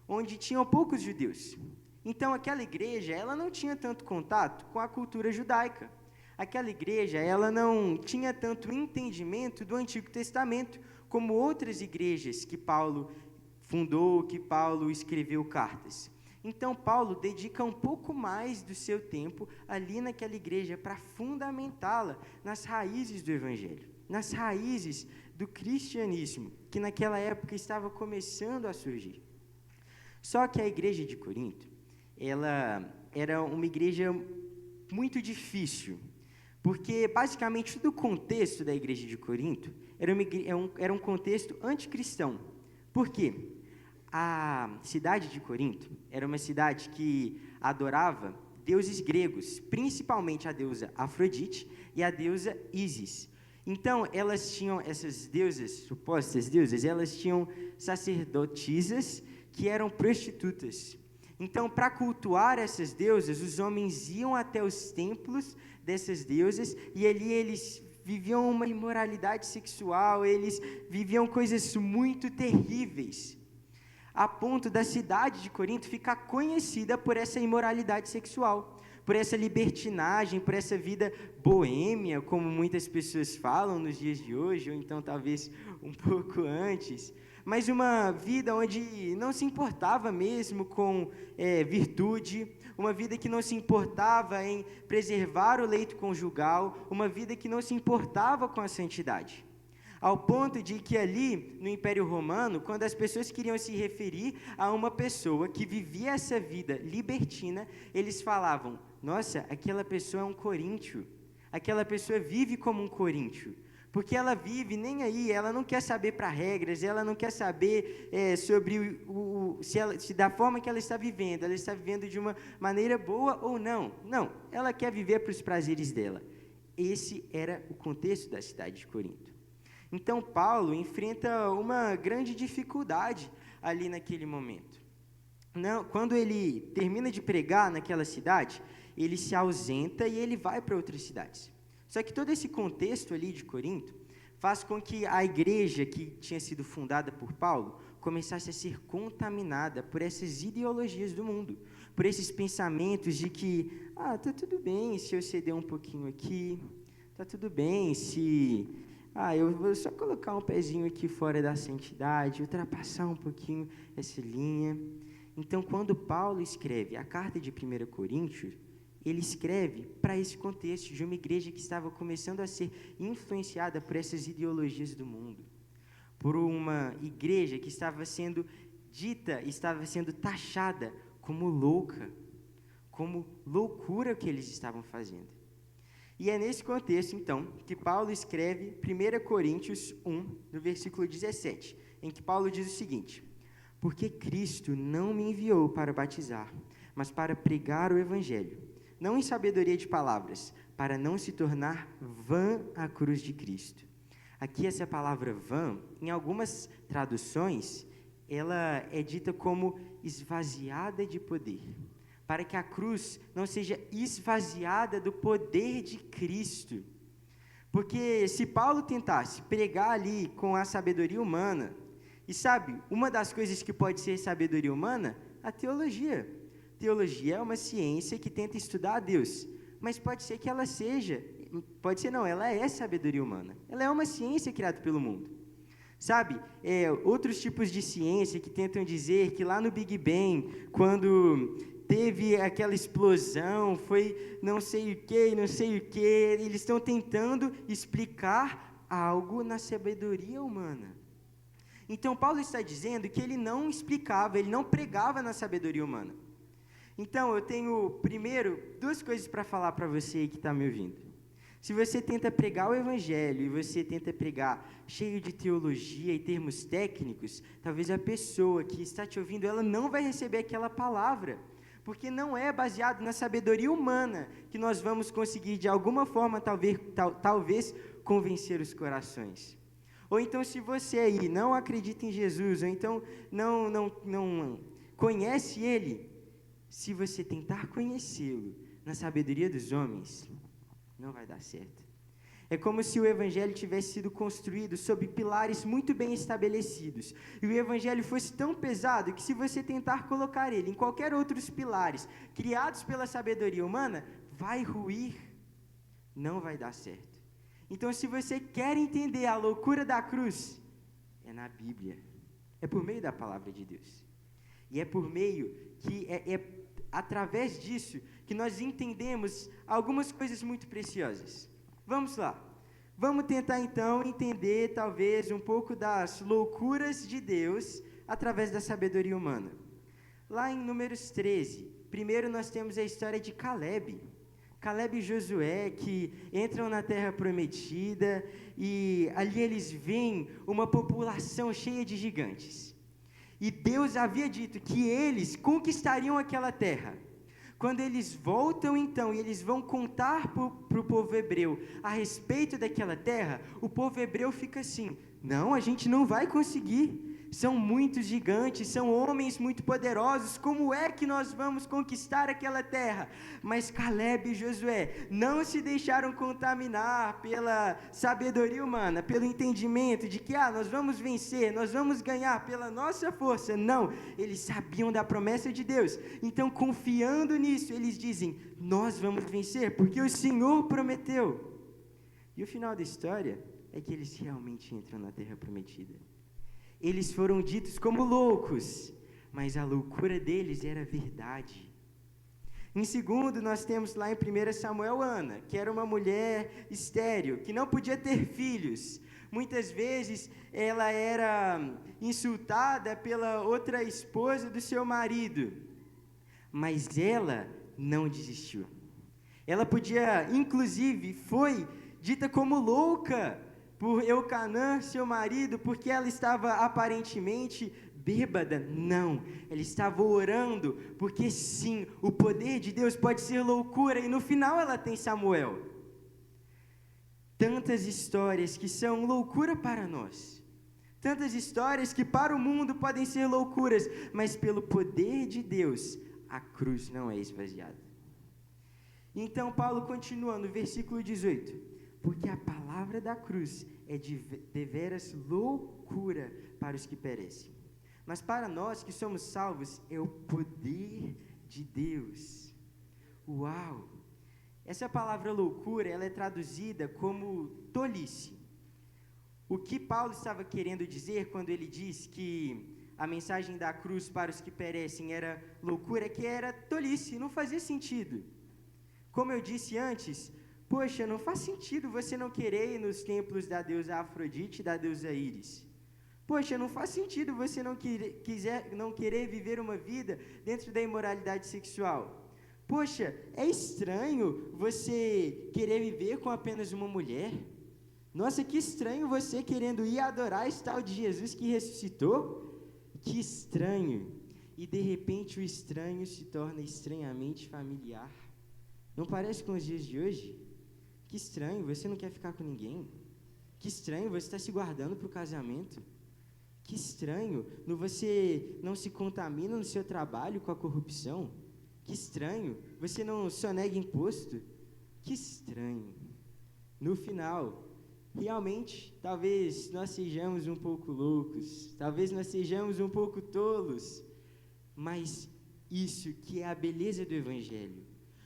onde tinham poucos judeus. Então, aquela igreja, ela não tinha tanto contato com a cultura judaica. Aquela igreja, ela não tinha tanto entendimento do Antigo Testamento, como outras igrejas que Paulo fundou, que Paulo escreveu cartas. Então, Paulo dedica um pouco mais do seu tempo ali naquela igreja para fundamentá-la nas raízes do Evangelho, nas raízes do cristianismo, que naquela época estava começando a surgir. Só que a igreja de Corinto, ela era uma igreja muito difícil, porque basicamente todo o contexto da igreja de Corinto era um contexto anticristão. Por quê? A cidade de Corinto era uma cidade que adorava deuses gregos, principalmente a deusa Afrodite e a deusa Ísis. Então, elas tinham, essas deusas, supostas deusas, elas tinham sacerdotisas que eram prostitutas. Então, para cultuar essas deusas, os homens iam até os templos dessas deusas e ali eles viviam uma imoralidade sexual, eles viviam coisas muito terríveis, a ponto da cidade de Corinto ficar conhecida por essa imoralidade sexual, por essa libertinagem, por essa vida boêmia, como muitas pessoas falam nos dias de hoje, ou então talvez um pouco antes, mas uma vida onde não se importava mesmo com virtude, uma vida que não se importava em preservar o leito conjugal, uma vida que não se importava com a santidade. Ao ponto de que ali, no Império Romano, quando as pessoas queriam se referir a uma pessoa que vivia essa vida libertina, eles falavam, nossa, aquela pessoa é um coríntio, aquela pessoa vive como um coríntio, porque ela vive nem aí, ela não quer saber para regras, ela não quer saber sobre se da forma que ela está vivendo de uma maneira boa ou não. Não, ela quer viver para os prazeres dela. Esse era o contexto da cidade de Corinto. Então, Paulo enfrenta uma grande dificuldade ali naquele momento. Quando ele termina de pregar naquela cidade, ele se ausenta e ele vai para outras cidades. Só que todo esse contexto ali de Corinto faz com que a igreja que tinha sido fundada por Paulo começasse a ser contaminada por essas ideologias do mundo, por esses pensamentos de que, tá tudo bem se eu ceder um pouquinho aqui, tá tudo bem se eu vou só colocar um pezinho aqui fora da santidade, ultrapassar um pouquinho essa linha. Então, quando Paulo escreve a carta de 1 Coríntios, ele escreve para esse contexto de uma igreja que estava começando a ser influenciada por essas ideologias do mundo, por uma igreja que estava sendo taxada como louca, como loucura o que eles estavam fazendo. E é nesse contexto, então, que Paulo escreve 1 Coríntios 1, no versículo 17, em que Paulo diz o seguinte: porque Cristo não me enviou para batizar, mas para pregar o Evangelho, não em sabedoria de palavras, para não se tornar vã a cruz de Cristo. Aqui essa palavra vã, em algumas traduções, ela é dita como esvaziada de poder, para que a cruz não seja esvaziada do poder de Cristo. Porque se Paulo tentasse pregar ali com a sabedoria humana, e sabe, uma das coisas que pode ser sabedoria humana, a teologia. Teologia é uma ciência que tenta estudar a Deus, mas pode ser que ela ela é sabedoria humana. Ela é uma ciência criada pelo mundo. Sabe, outros tipos de ciência que tentam dizer que lá no Big Bang, quando teve aquela explosão, foi não sei o que, eles estão tentando explicar algo na sabedoria humana. Então, Paulo está dizendo que ele não explicava, ele não pregava na sabedoria humana. Então, eu tenho, primeiro, duas coisas para falar para você que está me ouvindo. Se você tenta pregar o Evangelho e você tenta pregar cheio de teologia e termos técnicos, talvez a pessoa que está te ouvindo, ela não vai receber aquela palavra, porque não é baseado na sabedoria humana que nós vamos conseguir, de alguma forma, talvez convencer os corações. Ou então, se você aí não acredita em Jesus, ou então não conhece Ele, se você tentar conhecê-lo na sabedoria dos homens, não vai dar certo. É como se o Evangelho tivesse sido construído sob pilares muito bem estabelecidos, e o Evangelho fosse tão pesado que, se você tentar colocar ele em qualquer outros pilares criados pela sabedoria humana, vai ruir, não vai dar certo. Então, se você quer entender a loucura da cruz, é na Bíblia, é por meio da palavra de Deus, e é por meio que através disso que nós entendemos algumas coisas muito preciosas. Vamos lá. Vamos tentar, então, entender, talvez, um pouco das loucuras de Deus através da sabedoria humana. Lá em Números 13, primeiro nós temos a história de Caleb. Caleb e Josué, que entram na Terra Prometida, e ali eles veem uma população cheia de gigantes. E Deus havia dito que eles conquistariam aquela terra. Quando eles voltam, então, e eles vão contar para o povo hebreu a respeito daquela terra, o povo hebreu fica assim: não, a gente não vai conseguir. São muitos gigantes, são homens muito poderosos, como é que nós vamos conquistar aquela terra? Mas Caleb e Josué não se deixaram contaminar pela sabedoria humana, pelo entendimento de que nós vamos vencer, nós vamos ganhar pela nossa força. Não, eles sabiam da promessa de Deus. Então, confiando nisso, eles dizem: nós vamos vencer, porque o Senhor prometeu. E o final da história é que eles realmente entram na terra prometida. Eles foram ditos como loucos, mas a loucura deles era verdade. Em segundo, nós temos lá em 1 Samuel Ana, que era uma mulher estéril, que não podia ter filhos. Muitas vezes ela era insultada pela outra esposa do seu marido, mas ela não desistiu. Ela podia, inclusive, foi dita como louca por Eucanã, seu marido, porque ela estava aparentemente bêbada. Não, ela estava orando, porque sim, o poder de Deus pode ser loucura, e no final ela tem Samuel. Tantas histórias que são loucura para nós, tantas histórias que para o mundo podem ser loucuras, mas pelo poder de Deus, a cruz não é esvaziada. Então Paulo continua no versículo 18: porque a palavra da cruz é deveras loucura para os que perecem, mas para nós que somos salvos é o poder de Deus. Uau! Essa palavra loucura, ela é traduzida como tolice. O que Paulo estava querendo dizer quando ele diz que a mensagem da cruz para os que perecem era loucura, que era tolice, não fazia sentido. Como eu disse antes, poxa, não faz sentido você não querer ir nos templos da deusa Afrodite e da deusa Íris. Poxa, não faz sentido você não querer viver uma vida dentro da imoralidade sexual. Poxa, é estranho você querer viver com apenas uma mulher. Nossa, que estranho você querendo ir adorar esse tal de Jesus que ressuscitou. Que estranho. E de repente o estranho se torna estranhamente familiar. Não parece com os dias de hoje? Que estranho, você não quer ficar com ninguém. Que estranho, você está se guardando para o casamento. Que estranho, você não se contamina no seu trabalho com a corrupção. Que estranho, você não sonega imposto. Que estranho. No final, realmente, talvez nós sejamos um pouco loucos, talvez nós sejamos um pouco tolos, mas isso que é a beleza do Evangelho,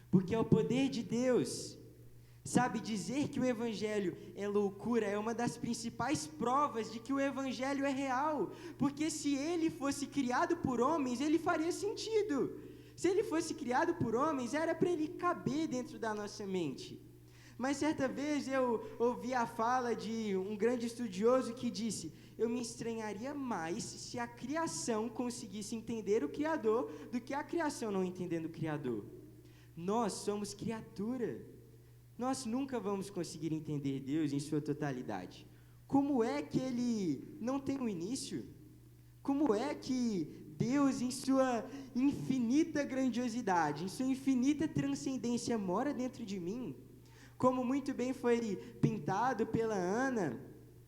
porque é o poder de Deus. Sabe, dizer que o Evangelho é loucura é uma das principais provas de que o Evangelho é real, porque se ele fosse criado por homens, ele faria sentido. Se ele fosse criado por homens, era para ele caber dentro da nossa mente. Mas certa vez eu ouvi a fala de um grande estudioso que disse: eu me estranharia mais se a criação conseguisse entender o Criador do que a criação não entendendo o Criador. Nós somos criatura. Nós nunca vamos conseguir entender Deus em sua totalidade. Como é que Ele não tem um início? Como é que Deus, em sua infinita grandiosidade, em sua infinita transcendência, mora dentro de mim? Como muito bem foi pintado pela Ana,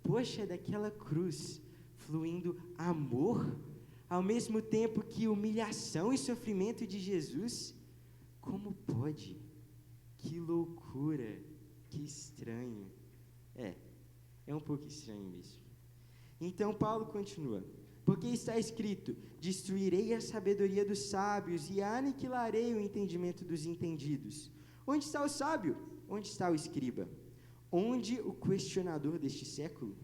poxa, daquela cruz fluindo amor, ao mesmo tempo que humilhação e sofrimento de Jesus. Como pode? Que loucura, que estranho. É um pouco estranho mesmo. Então Paulo continua: porque está escrito, destruirei a sabedoria dos sábios e aniquilarei o entendimento dos entendidos. Onde está o sábio? Onde está o escriba? Onde o questionador deste século?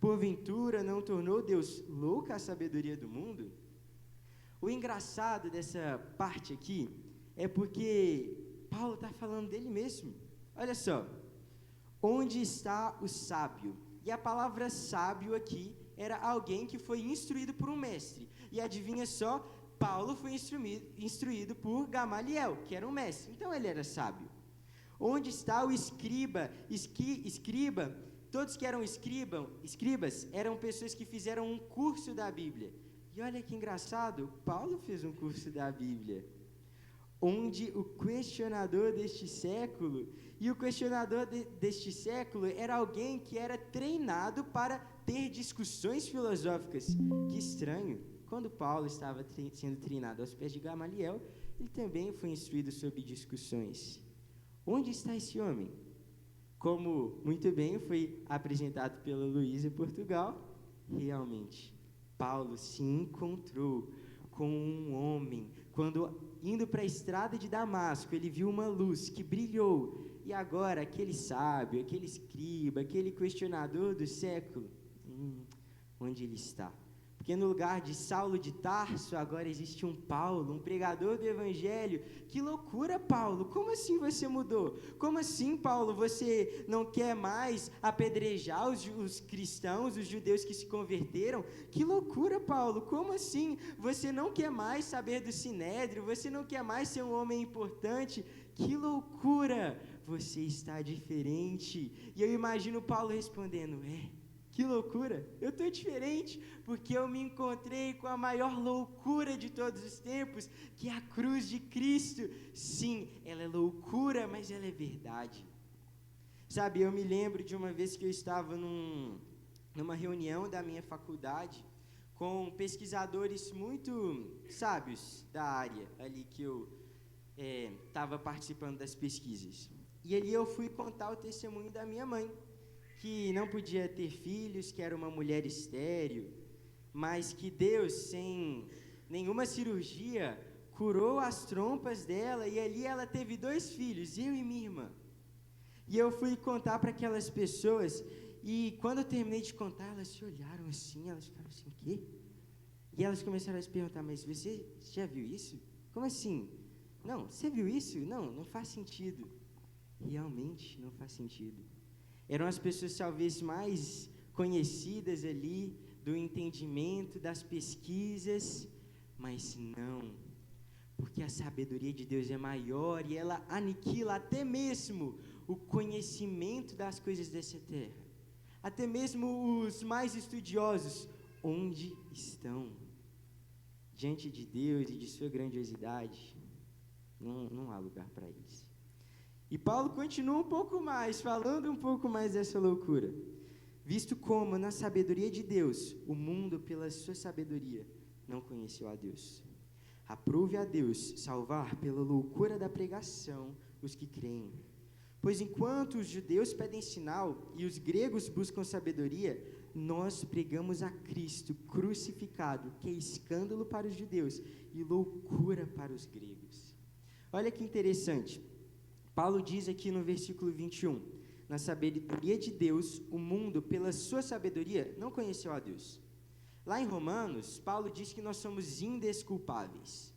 Porventura não tornou Deus louca a sabedoria do mundo? O engraçado dessa parte aqui é porque Paulo está falando dele mesmo. Olha só, onde está o sábio? E a palavra sábio aqui era alguém que foi instruído por um mestre. E adivinha só, Paulo foi instruído por Gamaliel, que era um mestre. Então ele era sábio. Onde está o escriba? Escriba, todos que eram escribas eram pessoas que fizeram um curso da Bíblia. E olha que engraçado, Paulo fez um curso da Bíblia. Onde o questionador deste século, e o questionador deste século era alguém que era treinado para ter discussões filosóficas. Que estranho, quando Paulo estava sendo treinado aos pés de Gamaliel, ele também foi instruído sobre discussões. Onde está esse homem? Como muito bem foi apresentado pela Luísa em Portugal, realmente, Paulo se encontrou com um homem. Quando, indo para a estrada de Damasco, ele viu uma luz que brilhou. E agora, aquele sábio, aquele escriba, aquele questionador do século, onde ele está? Porque no lugar de Saulo de Tarso, agora existe um Paulo, um pregador do Evangelho. Que loucura, Paulo! Como assim você mudou? Como assim, Paulo, você não quer mais apedrejar os cristãos, os judeus que se converteram? Que loucura, Paulo! Como assim? Você não quer mais saber do Sinédrio? Você não quer mais ser um homem importante? Que loucura! Você está diferente. E eu imagino Paulo respondendo: que loucura, eu estou diferente, porque eu me encontrei com a maior loucura de todos os tempos, que é a cruz de Cristo. Sim, ela é loucura, mas ela é verdade. Sabe, eu me lembro de uma vez que eu estava numa reunião da minha faculdade, com pesquisadores muito sábios da área, ali que eu estava participando das pesquisas. E ali eu fui contar o testemunho da minha mãe, que não podia ter filhos, que era uma mulher estéril, mas que Deus, sem nenhuma cirurgia, curou as trompas dela, e ali ela teve 2 filhos, eu e minha irmã. E eu fui contar para aquelas pessoas, E quando eu terminei de contar, elas se olharam assim, elas ficaram assim, o quê? E elas começaram a se perguntar, mas você já viu isso? Como assim? Não, você viu isso? Não, não faz sentido. Realmente não faz sentido. Eram as pessoas talvez mais conhecidas ali, do entendimento, das pesquisas, mas não, porque a sabedoria de Deus é maior e ela aniquila até mesmo o conhecimento das coisas dessa terra. Até mesmo os mais estudiosos, onde estão? Diante de Deus e de sua grandiosidade, não há lugar para eles. E Paulo continua um pouco mais, falando um pouco mais dessa loucura. Visto como, na sabedoria de Deus, o mundo, pela sua sabedoria, não conheceu a Deus. Aprove a Deus salvar pela loucura da pregação os que creem. Pois enquanto os judeus pedem sinal e os gregos buscam sabedoria, nós pregamos a Cristo crucificado, que é escândalo para os judeus e loucura para os gregos. Olha que interessante. Paulo diz aqui no versículo 21, na sabedoria de Deus, o mundo, pela sua sabedoria, não conheceu a Deus. Lá em Romanos, Paulo diz que nós somos indesculpáveis.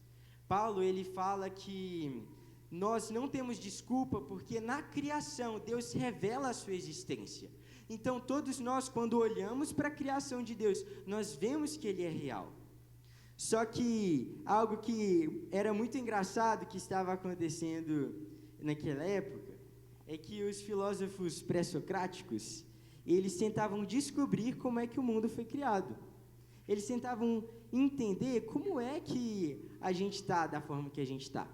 Paulo, ele fala que nós não temos desculpa, porque na criação, Deus revela a sua existência. Então, todos nós, quando olhamos para a criação de Deus, nós vemos que Ele é real. Só que algo que era muito engraçado que estava acontecendo naquela época, é que os filósofos pré-socráticos, eles tentavam descobrir como é que o mundo foi criado. Eles tentavam entender como é que a gente está da forma que a gente está.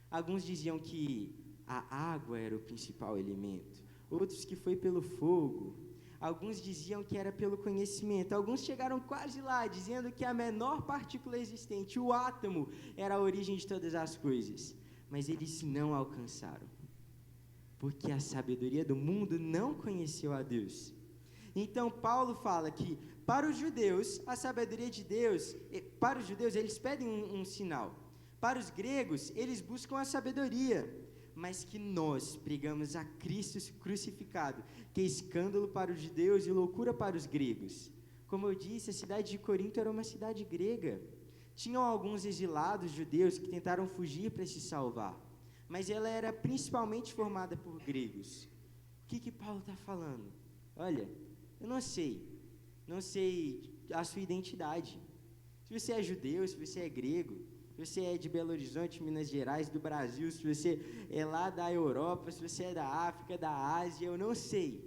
Alguns diziam que a água era o principal elemento, outros que foi pelo fogo, alguns diziam que era pelo conhecimento, alguns chegaram quase lá, dizendo que a menor partícula existente, o átomo, era a origem de todas as coisas. Mas eles não alcançaram, porque a sabedoria do mundo não conheceu a Deus. Então, Paulo fala que, para os judeus, a sabedoria de Deus, para os judeus, eles pedem um sinal. Para os gregos, eles buscam a sabedoria, mas que nós pregamos a Cristo crucificado, que é escândalo para os judeus e loucura para os gregos. Como eu disse, a cidade de Corinto era uma cidade grega. Tinham alguns exilados judeus que tentaram fugir para se salvar, mas ela era principalmente formada por gregos. O que Paulo está falando? Olha, eu não sei a sua identidade. Se você é judeu, se você é grego, se você é de Belo Horizonte, Minas Gerais, do Brasil, se você é lá da Europa, se você é da África, da Ásia, eu não sei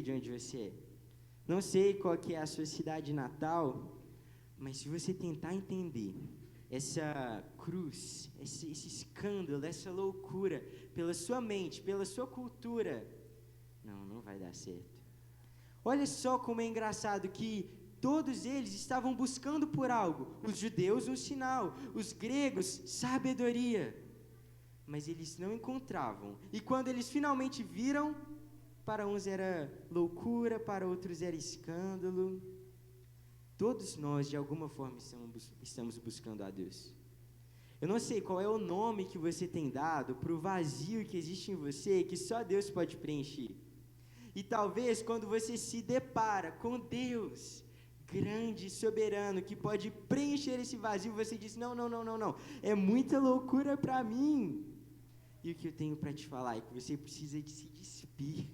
de onde você é. Não sei qual que é a sua cidade natal, mas se você tentar entender essa cruz, esse escândalo, essa loucura, pela sua mente, pela sua cultura, não vai dar certo. Olha só como é engraçado que todos eles estavam buscando por algo. Os judeus, um sinal. Os gregos, sabedoria. Mas eles não encontravam. E quando eles finalmente viram, para uns era loucura, para outros era escândalo. Todos nós, de alguma forma, estamos buscando a Deus. Eu não sei qual é o nome que você tem dado para o vazio que existe em você, que só Deus pode preencher. E talvez quando você se depara com Deus, grande e soberano, que pode preencher esse vazio, você diz, não, é muita loucura para mim. E o que eu tenho para te falar é que você precisa de se despir.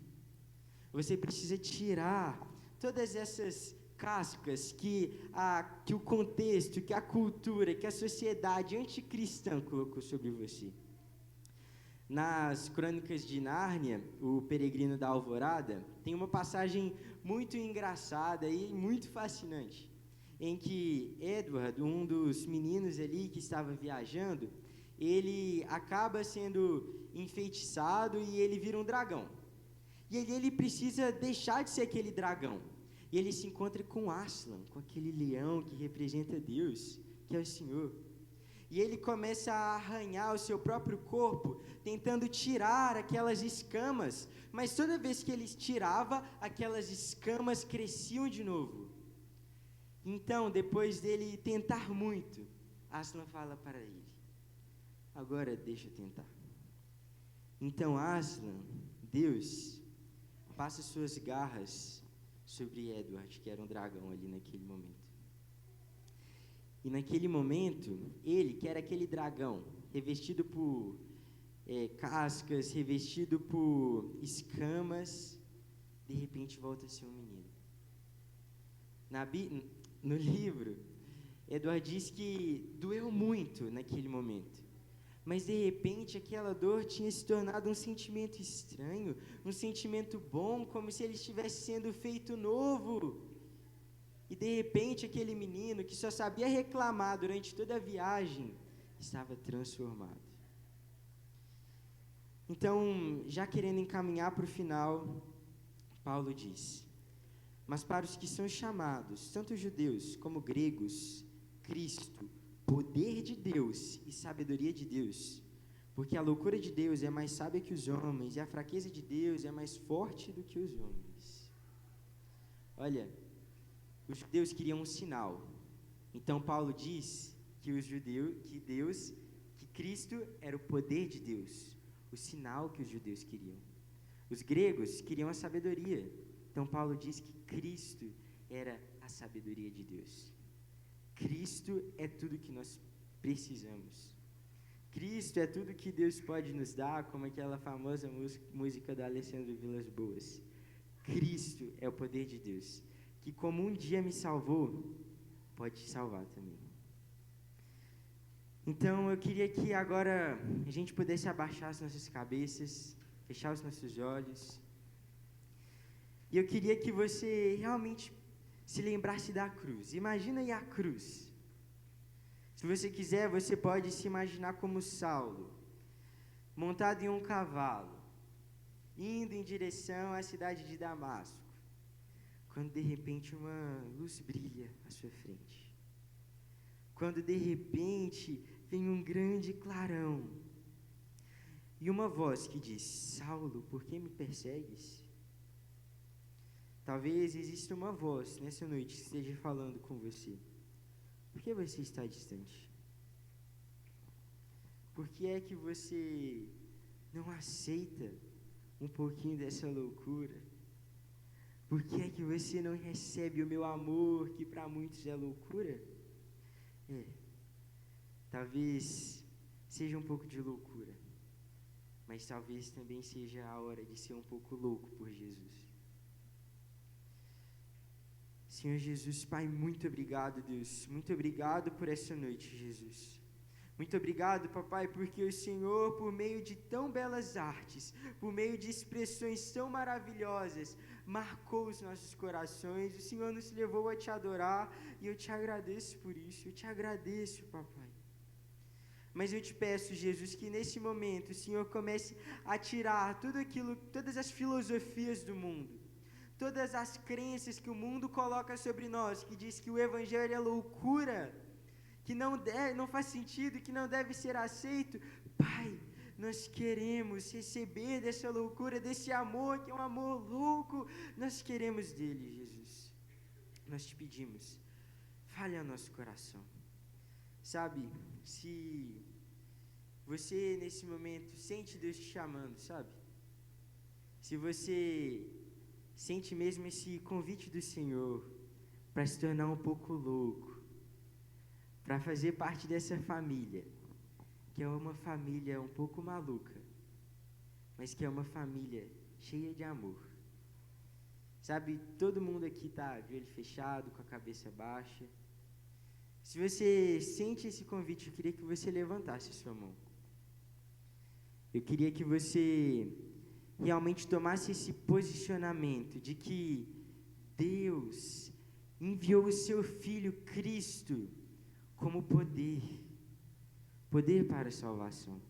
Você precisa tirar todas essas cascas que o contexto, que a cultura, que a sociedade anticristã colocou sobre você. Nas Crônicas de Nárnia, o Peregrino da Alvorada, tem uma passagem muito engraçada e muito fascinante, em que Edward, um dos meninos ali que estava viajando, ele acaba sendo enfeitiçado e ele vira um dragão. E ele precisa deixar de ser aquele dragão. E ele se encontra com Aslan, com aquele leão que representa Deus, que é o Senhor. E ele começa a arranhar o seu próprio corpo, tentando tirar aquelas escamas. Mas toda vez que ele tirava, aquelas escamas cresciam de novo. Então, depois dele tentar muito, Aslan fala para ele, agora deixa eu tentar. Então Aslan, Deus, passa suas garras sobre Edward, que era um dragão ali naquele momento. E naquele momento, ele, que era aquele dragão, revestido por cascas, revestido por escamas, de repente volta a ser um menino. No livro, Edward diz que doeu muito naquele momento, mas de repente aquela dor tinha se tornado um sentimento estranho, um sentimento bom, como se ele estivesse sendo feito novo. E de repente aquele menino que só sabia reclamar durante toda a viagem estava transformado. Então, já querendo encaminhar para o final, Paulo diz: mas para os que são chamados, tanto judeus como gregos, Cristo, poder de Deus e sabedoria de Deus, porque a loucura de Deus é mais sábia que os homens, e a fraqueza de Deus é mais forte do que os homens. Olha, os judeus queriam um sinal. Então Paulo diz que que Cristo era o poder de Deus, o sinal que os judeus queriam. Os gregos queriam a sabedoria. Então Paulo diz que Cristo era a sabedoria de Deus. Cristo é tudo que nós precisamos. Cristo é tudo que Deus pode nos dar, como aquela famosa música do Alessandro Vilas Boas. Cristo é o poder de Deus, que como um dia me salvou, pode te salvar também. Então, eu queria que agora a gente pudesse abaixar as nossas cabeças, fechar os nossos olhos. E eu queria que você realmente se lembrasse da cruz. Imagina aí a cruz. Se você quiser, você pode se imaginar como Saulo, montado em um cavalo, indo em direção à cidade de Damasco, quando de repente uma luz brilha à sua frente. Quando de repente vem um grande clarão e uma voz que diz: Saulo, por que me persegues? Talvez exista uma voz nessa noite que esteja falando com você. Por que você está distante? Por que é que você não aceita um pouquinho dessa loucura? Por que é que você não recebe o meu amor, que para muitos é loucura? Talvez seja um pouco de loucura, mas talvez também seja a hora de ser um pouco louco por Jesus. Senhor Jesus, Pai, muito obrigado, Deus. Muito obrigado por essa noite, Jesus. Muito obrigado, papai, porque o Senhor, por meio de tão belas artes, por meio de expressões tão maravilhosas, marcou os nossos corações. O Senhor nos levou a te adorar e eu te agradeço por isso. Eu te agradeço, papai. Mas eu te peço, Jesus, que nesse momento o Senhor comece a tirar todas as filosofias do mundo, todas as crenças que o mundo coloca sobre nós, que diz que o Evangelho é loucura, que não faz sentido, que não deve ser aceito. Pai, nós queremos receber dessa loucura, desse amor, que é um amor louco. Nós queremos dele, Jesus. Nós te pedimos, fale ao nosso coração. Sabe, se você nesse momento sente Deus te chamando, sabe? Se você sente mesmo esse convite do Senhor para se tornar um pouco louco, para fazer parte dessa família, que é uma família um pouco maluca, mas que é uma família cheia de amor. Sabe, todo mundo aqui está de olho fechado, com a cabeça baixa. Se você sente esse convite, eu queria que você levantasse a sua mão. Eu queria que você realmente tomasse esse posicionamento de que Deus enviou o seu Filho Cristo como poder para a salvação.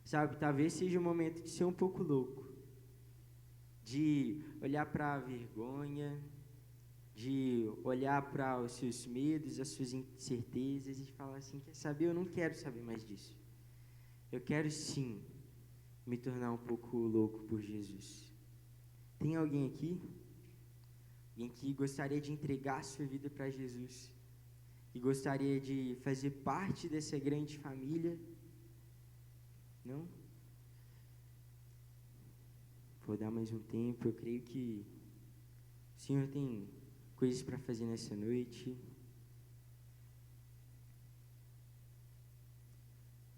Sabe, talvez seja o momento de ser um pouco louco, de olhar para a vergonha, de olhar para os seus medos, as suas incertezas e falar assim: quer saber, eu não quero saber mais disso. Eu quero sim me tornar um pouco louco por Jesus. Tem alguém aqui? Alguém que gostaria de entregar a sua vida para Jesus? E gostaria de fazer parte dessa grande família? Não? Vou dar mais um tempo. Eu creio que o Senhor tem coisas para fazer nessa noite.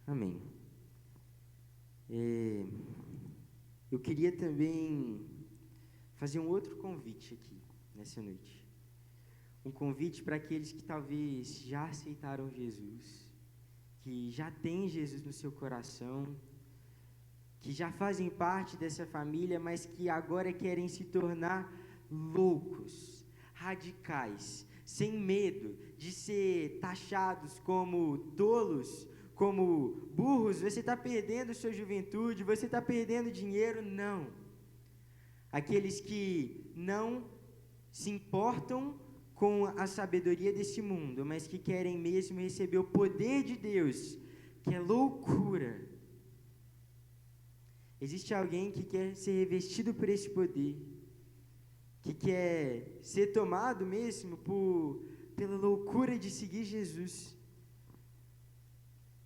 Amém. Eu queria também fazer um outro convite aqui, nessa noite. Um convite para aqueles que talvez já aceitaram Jesus, que já têm Jesus no seu coração, que já fazem parte dessa família, mas que agora querem se tornar loucos, radicais, sem medo de ser taxados como tolos, como burros. Você está perdendo sua juventude, você está perdendo dinheiro. Não. Aqueles que não se importam com a sabedoria desse mundo, mas que querem mesmo receber o poder de Deus, que é loucura. Existe alguém que quer ser revestido por esse poder, que quer ser tomado mesmo pela loucura de seguir Jesus.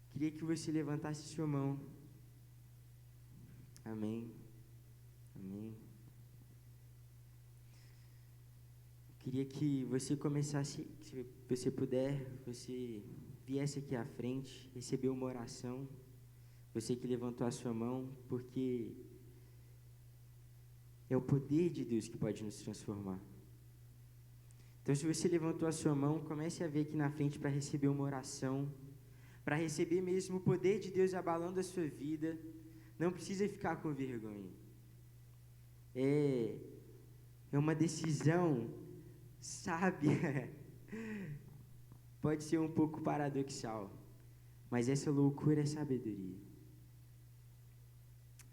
Queria que você levantasse sua mão. Amém. Amém. Queria que você começasse, se você puder, você viesse aqui à frente, receber uma oração. Você que levantou a sua mão, porque é o poder de Deus que pode nos transformar. Então, se você levantou a sua mão, comece a vir aqui na frente para receber uma oração, para receber mesmo o poder de Deus abalando a sua vida. Não precisa ficar com vergonha. É uma decisão sábia. Pode ser um pouco paradoxal, mas essa loucura é sabedoria.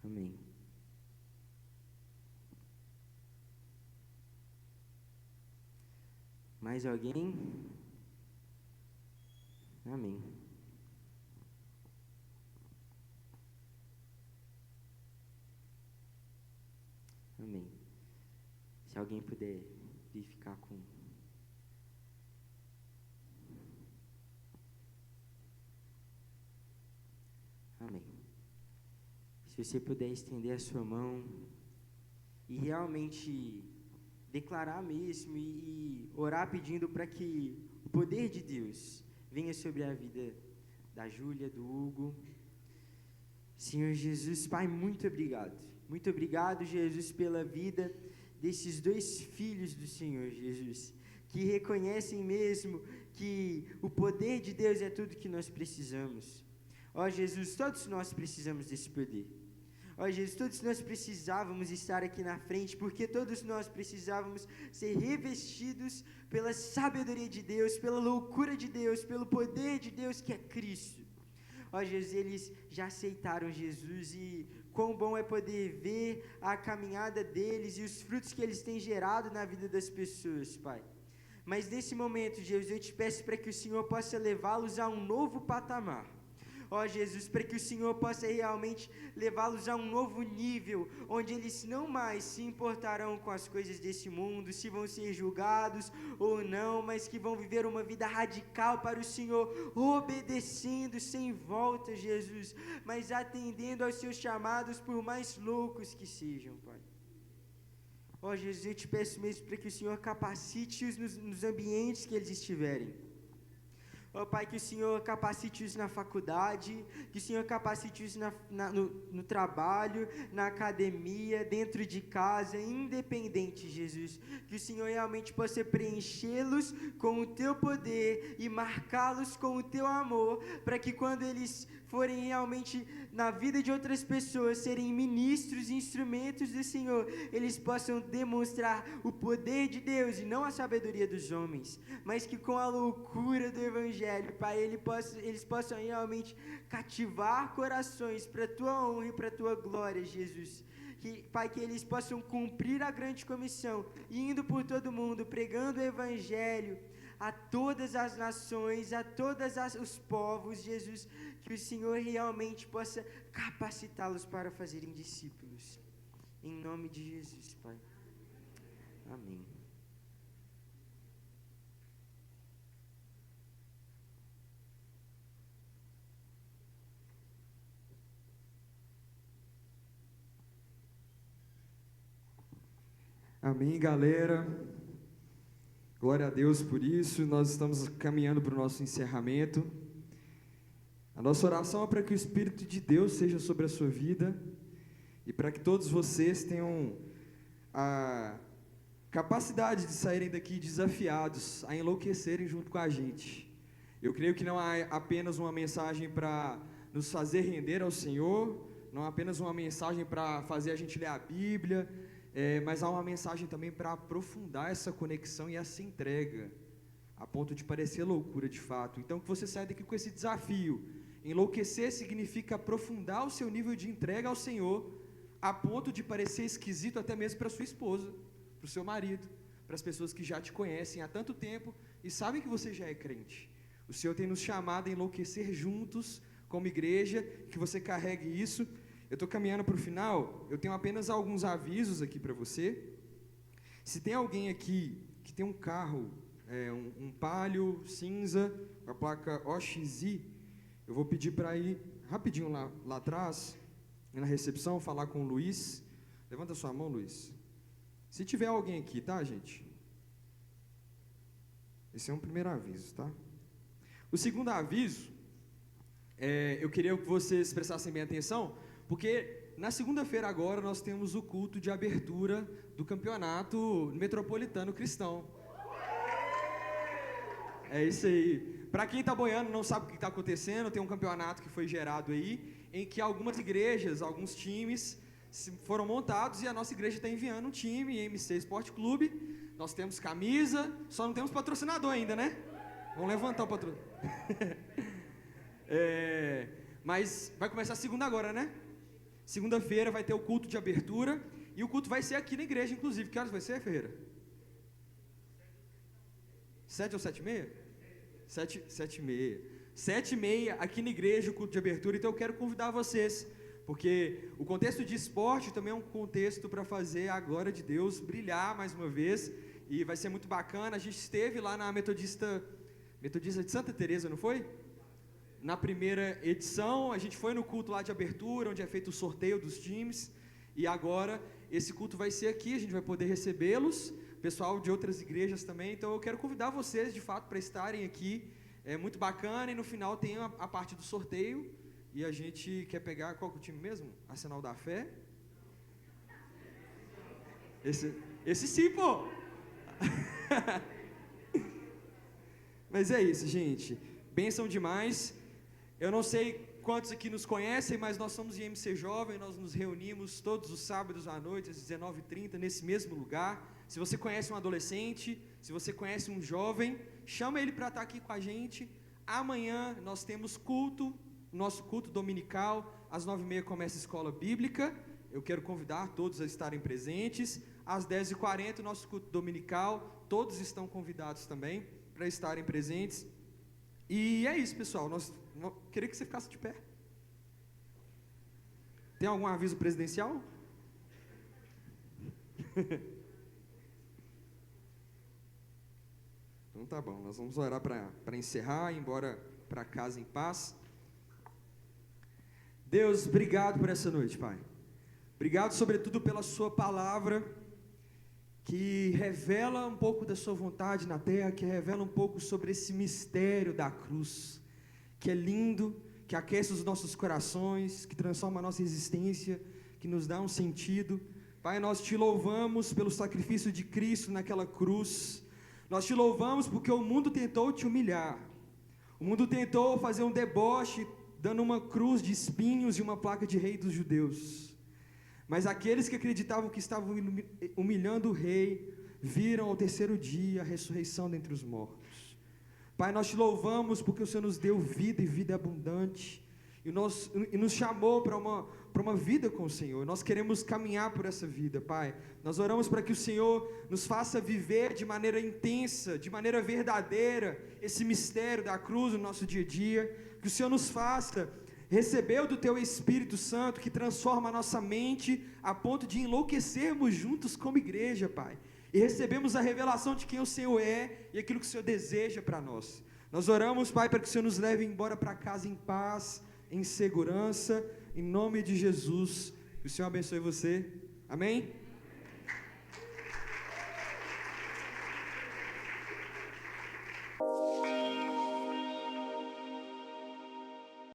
Amém. Mais alguém? Amém. Amém. Se alguém puder vir ficar com... Amém. Se você puder estender a sua mão e realmente declarar mesmo e orar pedindo para que o poder de Deus venha sobre a vida da Júlia, do Hugo. Senhor Jesus, Pai, muito obrigado. Muito obrigado, Jesus, pela vida desses dois filhos do Senhor, Jesus, que reconhecem mesmo que o poder de Deus é tudo que nós precisamos. Ó Jesus, todos nós precisamos desse poder. Ó Jesus, todos nós precisávamos estar aqui na frente, porque todos nós precisávamos ser revestidos pela sabedoria de Deus, pela loucura de Deus, pelo poder de Deus que é Cristo. Ó Jesus, eles já aceitaram Jesus e quão bom é poder ver a caminhada deles e os frutos que eles têm gerado na vida das pessoas, Pai. Mas nesse momento, Jesus, eu te peço para que o Senhor possa levá-los a um novo patamar. Ó Jesus, para que o Senhor possa realmente levá-los a um novo nível, onde eles não mais se importarão com as coisas desse mundo, se vão ser julgados ou não, mas que vão viver uma vida radical para o Senhor, obedecendo sem volta, Jesus, mas atendendo aos seus chamados, por mais loucos que sejam, Pai. Ó Jesus, eu te peço mesmo para que o Senhor capacite-os nos ambientes que eles estiverem. Ó Pai, que o Senhor capacite-os na faculdade, que o Senhor capacite-os no trabalho, na academia, dentro de casa, independente, Jesus. Que o Senhor realmente possa preenchê-los com o Teu poder e marcá-los com o Teu amor, para que quando eles forem realmente na vida de outras pessoas, serem ministros e instrumentos do Senhor, eles possam demonstrar o poder de Deus e não a sabedoria dos homens, mas que com a loucura do Evangelho, Pai, eles possam realmente cativar corações para a Tua honra e para a Tua glória, Jesus. Pai, que eles possam cumprir a grande comissão, indo por todo mundo, pregando o Evangelho a todas as nações, a todos os povos, Jesus, que o Senhor realmente possa capacitá-los para fazerem discípulos. Em nome de Jesus, Pai. Amém. Amém, galera. Glória a Deus por isso. Nós estamos caminhando para o nosso encerramento. A nossa oração é para que o Espírito de Deus seja sobre a sua vida e para que todos vocês tenham a capacidade de saírem daqui desafiados a enlouquecerem junto com a gente. Eu creio que não há apenas uma mensagem para nos fazer render ao Senhor, não há apenas uma mensagem para fazer a gente ler a Bíblia, mas há uma mensagem também para aprofundar essa conexão e essa entrega, a ponto de parecer loucura de fato. Então, que você saia daqui com esse desafio. Enlouquecer significa aprofundar o seu nível de entrega ao Senhor, a ponto de parecer esquisito até mesmo para sua esposa, para o seu marido, para as pessoas que já te conhecem há tanto tempo e sabem que você já é crente. O Senhor tem nos chamado a enlouquecer juntos, como igreja, que você carregue isso. Eu estou caminhando para o final, eu tenho apenas alguns avisos aqui para você. Se tem alguém aqui que tem um carro, um Palio cinza, com a placa OXI, eu vou pedir para ir rapidinho lá atrás, na recepção, falar com o Luiz. Levanta sua mão, Luiz. Se tiver alguém aqui, tá, gente? Esse é um primeiro aviso, tá? O segundo aviso, eu queria que vocês prestassem bem atenção, porque na segunda-feira agora nós temos o culto de abertura do campeonato metropolitano cristão. É isso aí. Para quem está boiando, não sabe o que está acontecendo, tem um campeonato que foi gerado aí, em que algumas igrejas, alguns times foram montados e a nossa igreja está enviando um time, MC Esporte Clube. Nós temos camisa, só não temos patrocinador ainda, né? Vamos levantar o patrocinador. Mas vai começar segunda agora, né? Segunda-feira vai ter o culto de abertura e o culto vai ser aqui na igreja, inclusive. Que horas vai ser, Ferreira? 7 ou 7h30? 7h30. 7h30 aqui na igreja, o culto de abertura. Então eu quero convidar vocês, porque o contexto de esporte também é um contexto para fazer a glória de Deus brilhar mais uma vez. E vai ser muito bacana. A gente esteve lá na Metodista de Santa Teresa, não foi? Na primeira edição, a gente foi no culto lá de abertura, onde é feito o sorteio dos times, e agora esse culto vai ser aqui, a gente vai poder recebê-los, pessoal de outras igrejas também, então eu quero convidar vocês, de fato, para estarem aqui, é muito bacana, e no final tem a parte do sorteio, e a gente quer pegar, qual que é o time mesmo? Arsenal da Fé? Esse sim, pô! Mas é isso, gente, bênção demais. Eu não sei quantos aqui nos conhecem, mas nós somos IMC Jovem, nós nos reunimos todos os sábados à noite, às 19h30, nesse mesmo lugar. Se você conhece um adolescente, se você conhece um jovem, chama ele para estar aqui com a gente. Amanhã nós temos culto, nosso culto dominical, às 9h30 começa a escola bíblica. Eu quero convidar todos a estarem presentes. Às 10h40, nosso culto dominical, todos estão convidados também para estarem presentes. E é isso, pessoal, queria que você ficasse de pé. Tem algum aviso presidencial? Então tá bom, nós vamos orar para encerrar, ir embora para casa em paz. Deus, obrigado por essa noite, Pai. Obrigado, sobretudo, pela sua palavra, que revela um pouco da sua vontade na terra, que revela um pouco sobre esse mistério da cruz, que é lindo, que aquece os nossos corações, que transforma a nossa existência, que nos dá um sentido. Pai, nós te louvamos pelo sacrifício de Cristo naquela cruz. Nós te louvamos porque o mundo tentou te humilhar. O mundo tentou fazer um deboche, dando uma cruz de espinhos e uma placa de rei dos judeus. Mas aqueles que acreditavam que estavam humilhando o rei, viram ao terceiro dia a ressurreição dentre os mortos. Pai, nós te louvamos porque o Senhor nos deu vida e vida abundante, e nos chamou para uma vida com o Senhor. Nós queremos caminhar por essa vida, Pai. Nós oramos para que o Senhor nos faça viver de maneira intensa, de maneira verdadeira, esse mistério da cruz no nosso dia a dia, que o Senhor nos faça receber do Teu Espírito Santo, que transforma a nossa mente a ponto de enlouquecermos juntos como igreja, Pai, e recebemos a revelação de quem o Senhor é e aquilo que o Senhor deseja para nós. Nós oramos, Pai, para que o Senhor nos leve embora para casa em paz, em segurança, em nome de Jesus. Que o Senhor abençoe você. Amém?